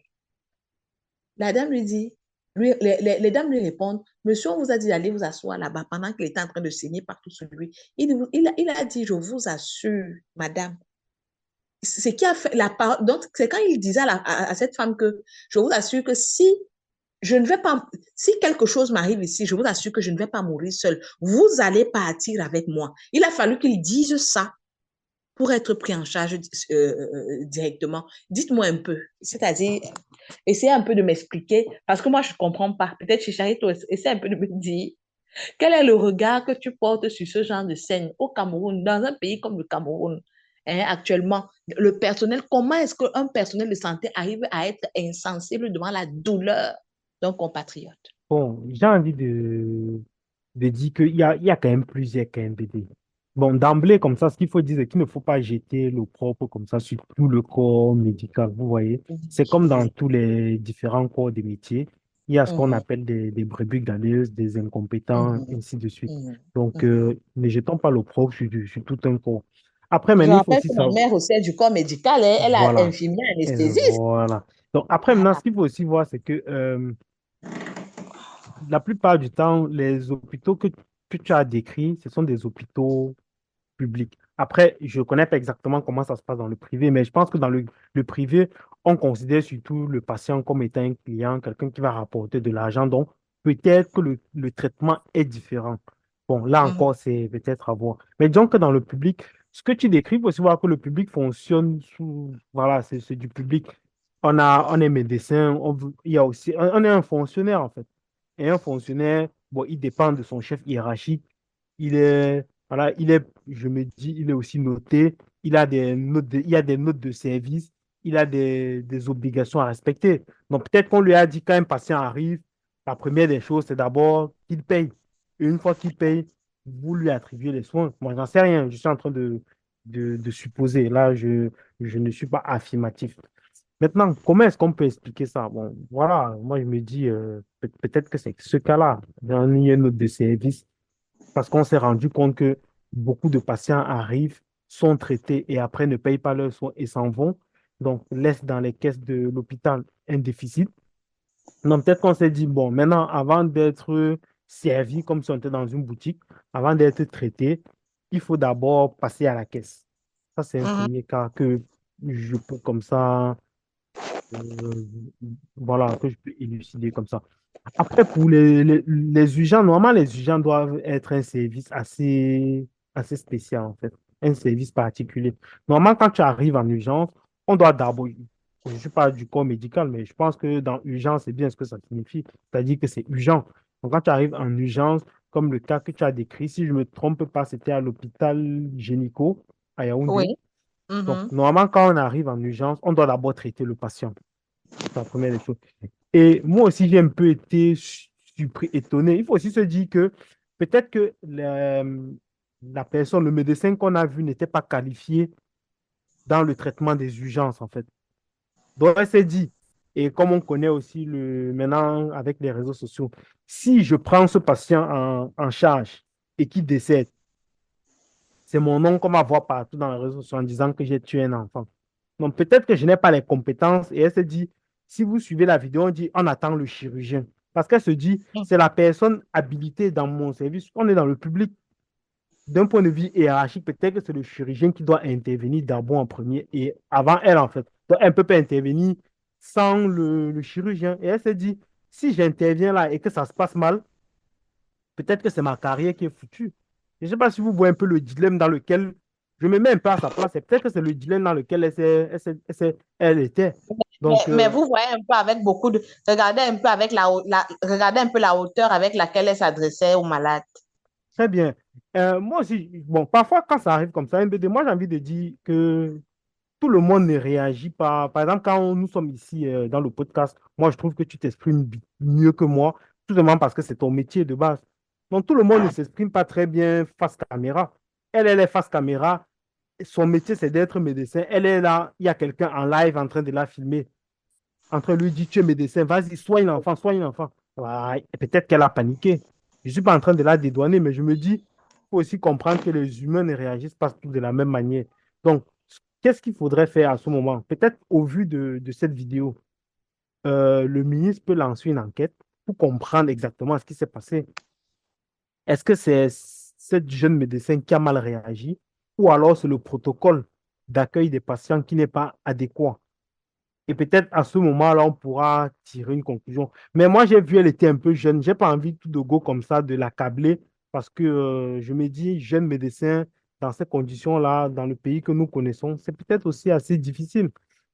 La dame lui dit, les dames lui répondent, monsieur, on vous a dit d'aller vous asseoir là-bas pendant qu'il était en train de saigner partout sur lui. Il a dit, je vous assure, madame. Ce qui a fait la parole. Donc, c'est quand il disait à cette femme que je vous assure que si je ne vais pas, si quelque chose m'arrive ici, je vous assure que je ne vais pas mourir seule. Vous allez partir avec moi. Il a fallu qu'il dise ça pour être pris en charge directement. Dites-moi un peu, c'est-à-dire, essayez un peu de m'expliquer, parce que moi, je ne comprends pas. Peut-être chez Charito, essayez un peu de me dire, quel est le regard que tu portes sur ce genre de scène au Cameroun, dans un pays comme le Cameroun, hein, actuellement, le personnel, comment est-ce qu'un personnel de santé arrive à être insensible devant la douleur d'un compatriote? Bon, j'ai envie de dire il y a quand même plusieurs KMBD. Bon, d'emblée, comme ça, ce qu'il faut dire, c'est qu'il ne faut pas jeter l'opprobre comme ça sur tout le corps médical. Vous voyez, c'est comme dans Oui. tous les différents corps de métier. Il y a ce qu'on Mhm, appelle des brebis galeuses, des incompétents, mhm, ainsi de suite. mhm, Donc, mhm. ne jetons pas l'opprobre sur tout un corps. Après, Je maintenant, il faut rappelle aussi que ma savoir. mère aussi est du corps médical, hein, elle a Voilà. infirmière Et anesthésiste. voilà. Donc, après, maintenant, ce qu'il faut aussi voir, c'est que la plupart du temps, les hôpitaux que tu as décrits, ce sont des hôpitaux publics. Après, je ne connais pas exactement comment ça se passe dans le privé, mais je pense que dans le privé, on considère surtout le patient comme étant un client, quelqu'un qui va rapporter de l'argent. Donc, peut-être que le traitement est différent. Bon, là Mhm, encore, c'est peut-être à voir. Mais disons que dans le public, ce que tu décris, il faut aussi voir que le public fonctionne sous... Voilà, c'est du public. On est médecin, il y a aussi... On est un fonctionnaire, en fait. Et un fonctionnaire, bon, il dépend de son chef hiérarchique. Voilà, je me dis, il est aussi noté. Il a des notes il y a des notes de service. Il a des obligations à respecter. Donc, peut-être qu'on lui a dit quand un patient arrive, la première des choses, c'est d'abord qu'il paye. Et une fois qu'il paye, vous lui attribuez les soins. Moi, j'en sais rien. Je suis en train de supposer. Là, je ne suis pas affirmatif. Maintenant, comment est-ce qu'on peut expliquer ça? Bon, voilà, moi je me dis, peut-être que c'est ce cas-là. Il y a une note de service parce qu'on s'est rendu compte que beaucoup de patients arrivent, sont traités et après ne payent pas leurs soins et s'en vont. Donc, laissent dans les caisses de l'hôpital un déficit. Donc, peut-être qu'on s'est dit, bon, maintenant, avant d'être servi comme si on était dans une boutique, avant d'être traité, il faut d'abord passer à la caisse. Ça, c'est un mhm. premier cas que je peux comme ça euh, voilà, que je peux élucider comme ça. Après, pour les urgences, normalement, les urgences doivent être un service assez spécial, en fait, un service particulier. Normalement, quand tu arrives en urgence, on doit d'abord, je ne suis pas du corps médical, mais je pense que dans urgence, c'est bien ce que ça signifie. C'est-à-dire que c'est urgent. Donc, quand tu arrives en urgence, comme le cas que tu as décrit, si je ne me trompe pas, c'était à l'hôpital Génico à Yaoundé. Oui. Donc, Mhm. normalement, quand on arrive en urgence, on doit d'abord traiter le patient. C'est la première des choses. Et moi aussi, j'ai un peu été surpris, étonné. Il faut aussi se dire que peut-être que la personne, le médecin qu'on a vu n'était pas qualifié dans le traitement des urgences, en fait. Donc, elle s'est dit, et comme on connaît aussi maintenant avec les réseaux sociaux, si je prends ce patient en charge et qu'il décède, c'est mon nom qu'on va voir partout dans les réseaux sociaux en disant que j'ai tué un enfant. Donc, peut-être que je n'ai pas les compétences. Et elle se dit, si vous suivez la vidéo, on dit, on attend le chirurgien. Parce qu'elle se dit, c'est la personne habilitée dans mon service. On est dans le public. D'un point de vue hiérarchique, peut-être que c'est le chirurgien qui doit intervenir d'abord en premier et avant elle, en fait. Donc, elle ne peut pas intervenir sans le chirurgien. Et elle se dit, si j'interviens là et que ça se passe mal, peut-être que c'est ma carrière qui est foutue. Je ne sais pas si vous voyez un peu le dilemme dans lequel je me mets un peu à sa place. Et peut-être que c'est le dilemme dans lequel elle était. Donc, Mais vous voyez un peu avec beaucoup de... Regardez un peu avec regardez un peu la hauteur avec laquelle elle s'adressait aux malades. très bien. Moi aussi, bon, parfois quand ça arrive comme ça, MBD, moi j'ai envie de dire que tout le monde ne réagit pas. Par exemple, quand nous sommes ici dans le podcast, moi je trouve que tu t'exprimes mieux que moi, tout simplement parce que c'est ton métier de base. Donc tout le monde ne s'exprime pas très bien face caméra. Elle est face caméra. Son métier, c'est d'être médecin. Elle est là, il y a quelqu'un en live en train de la filmer, en train de lui dire, tu es médecin, vas-y, soigne l'enfant, soigne l'enfant. Ouais, et peut-être qu'elle a paniqué. Je ne suis pas en train de la dédouaner, mais je me dis, il faut aussi comprendre que les humains ne réagissent pas tous de la même manière. Donc, qu'est-ce qu'il faudrait faire à ce moment? Peut-être au vu de cette vidéo, le ministre peut lancer une enquête pour comprendre exactement ce qui s'est passé. Est-ce que c'est cette jeune médecin qui a mal réagi ou alors c'est le protocole d'accueil des patients qui n'est pas adéquat? Et peut-être à ce moment-là, on pourra tirer une conclusion. Mais moi, j'ai vu, elle était un peu jeune. Je n'ai pas envie tout de go comme ça de l'accabler parce que je me dis, jeune médecin, dans ces conditions-là, dans le pays que nous connaissons, c'est peut-être aussi assez difficile.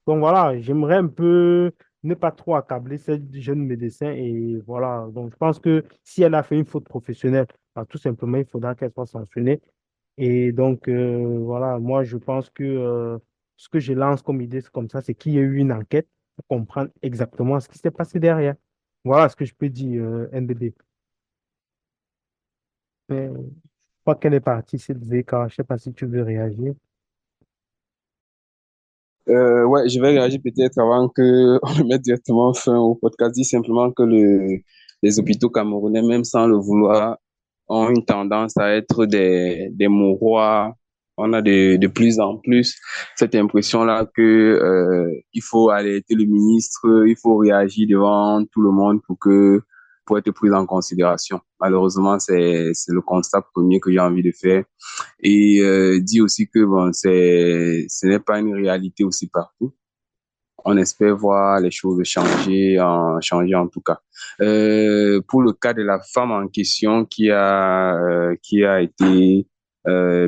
Donc voilà, j'aimerais un peu ne pas trop accabler cette jeune médecin. Et voilà, donc je pense que si elle a fait une faute professionnelle, bah, tout simplement, il faudra qu'elle soit sanctionnée. Et donc, voilà, moi, je pense que ce que je lance comme idée, c'est comme ça, c'est qu'il y ait eu une enquête pour comprendre exactement ce qui s'est passé derrière. Voilà ce que je peux dire, NBD. Mais je crois qu'elle est partie, cette VK. Je ne sais pas si tu veux réagir. Ouais, je vais réagir peut-être avant que on ne mette directement fin au podcast. Dis simplement que les hôpitaux camerounais, même sans le vouloir, ont une tendance à être des mouroirs. On a de plus en plus cette impression-là que il faut alerter le ministre, il faut réagir devant tout le monde pour être pris en considération. Malheureusement, c'est le constat premier que j'ai envie de faire et dit aussi que bon, ce n'est pas une réalité aussi partout. On espère voir les choses changer en tout cas. Pour le cas de la femme en question qui a été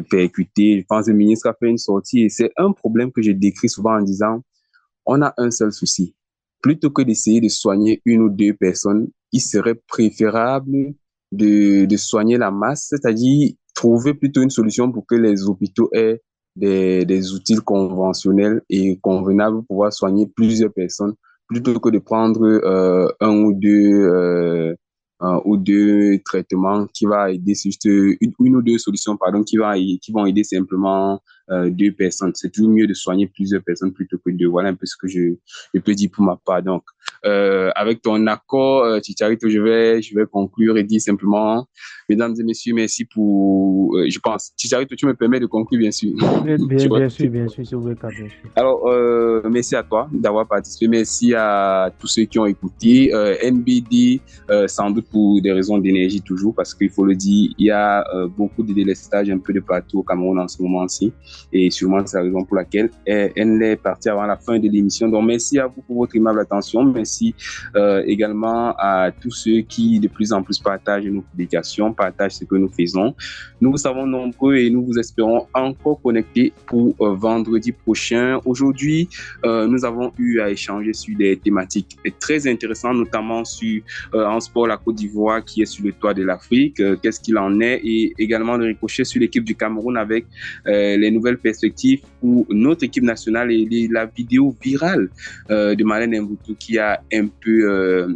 percutée, je pense que le ministre a fait une sortie et c'est un problème que je décris souvent en disant on a un seul souci. Plutôt que d'essayer de soigner une ou deux personnes, il serait préférable de soigner la masse, c'est-à-dire trouver plutôt une solution pour que les hôpitaux aient des outils conventionnels et convenables pour pouvoir soigner plusieurs personnes, plutôt que de prendre un ou deux traitements qui va aider, juste une ou deux solutions, pardon, qui vont aider simplement deux personnes. C'est toujours mieux de soigner plusieurs personnes plutôt que deux. Voilà un peu ce que je peux dire pour ma part. Donc, avec ton accord, Chicharito, je vais conclure et dire simplement, mesdames et messieurs, merci pour, je pense. Chicharito, tu me permets de conclure, bien sûr. Bien sûr, c'est ouvert, bien sûr. Alors, merci à toi d'avoir participé. Merci à tous ceux qui ont écouté. NBD, sans doute pour des raisons d'énergie toujours, parce qu'il faut le dire, il y a beaucoup de délestage un peu de partout au Cameroun en ce moment-ci. et sûrement c'est la raison pour laquelle elle est partie avant la fin de l'émission. Donc merci à vous pour votre aimable attention. Merci également à tous ceux qui de plus en plus partagent nos publications, partagent ce que nous faisons. Nous vous savons nombreux et nous vous espérons encore connectés pour vendredi prochain. Aujourd'hui, nous avons eu à échanger sur des thématiques très intéressantes, notamment sur en sport la Côte d'Ivoire qui est sur le toit de l'Afrique, qu'est-ce qu'il en est, et également le ricochet sur l'équipe du Cameroun avec les nouvelles perspectives pour notre équipe nationale et la vidéo virale de Marlène Mboutou qui a un peu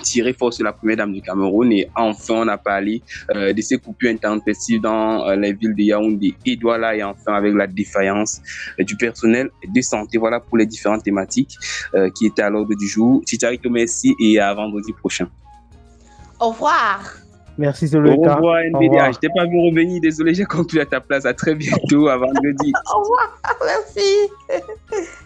tiré fort sur la première dame du Cameroun. Et enfin, on a parlé de ces coupures intempestives dans les villes de Yaoundé et Douala, et enfin avec la défaillance du personnel de santé. Voilà pour les différentes thématiques qui étaient à l'ordre du jour. Chicharito, merci et à vendredi prochain. Au revoir. Merci, Zoloïka. Au revoir, NBDA. Je t'ai pas vu revenir. Désolé, j'ai conclu à ta place. À très bientôt, à vendredi. Au revoir. Merci.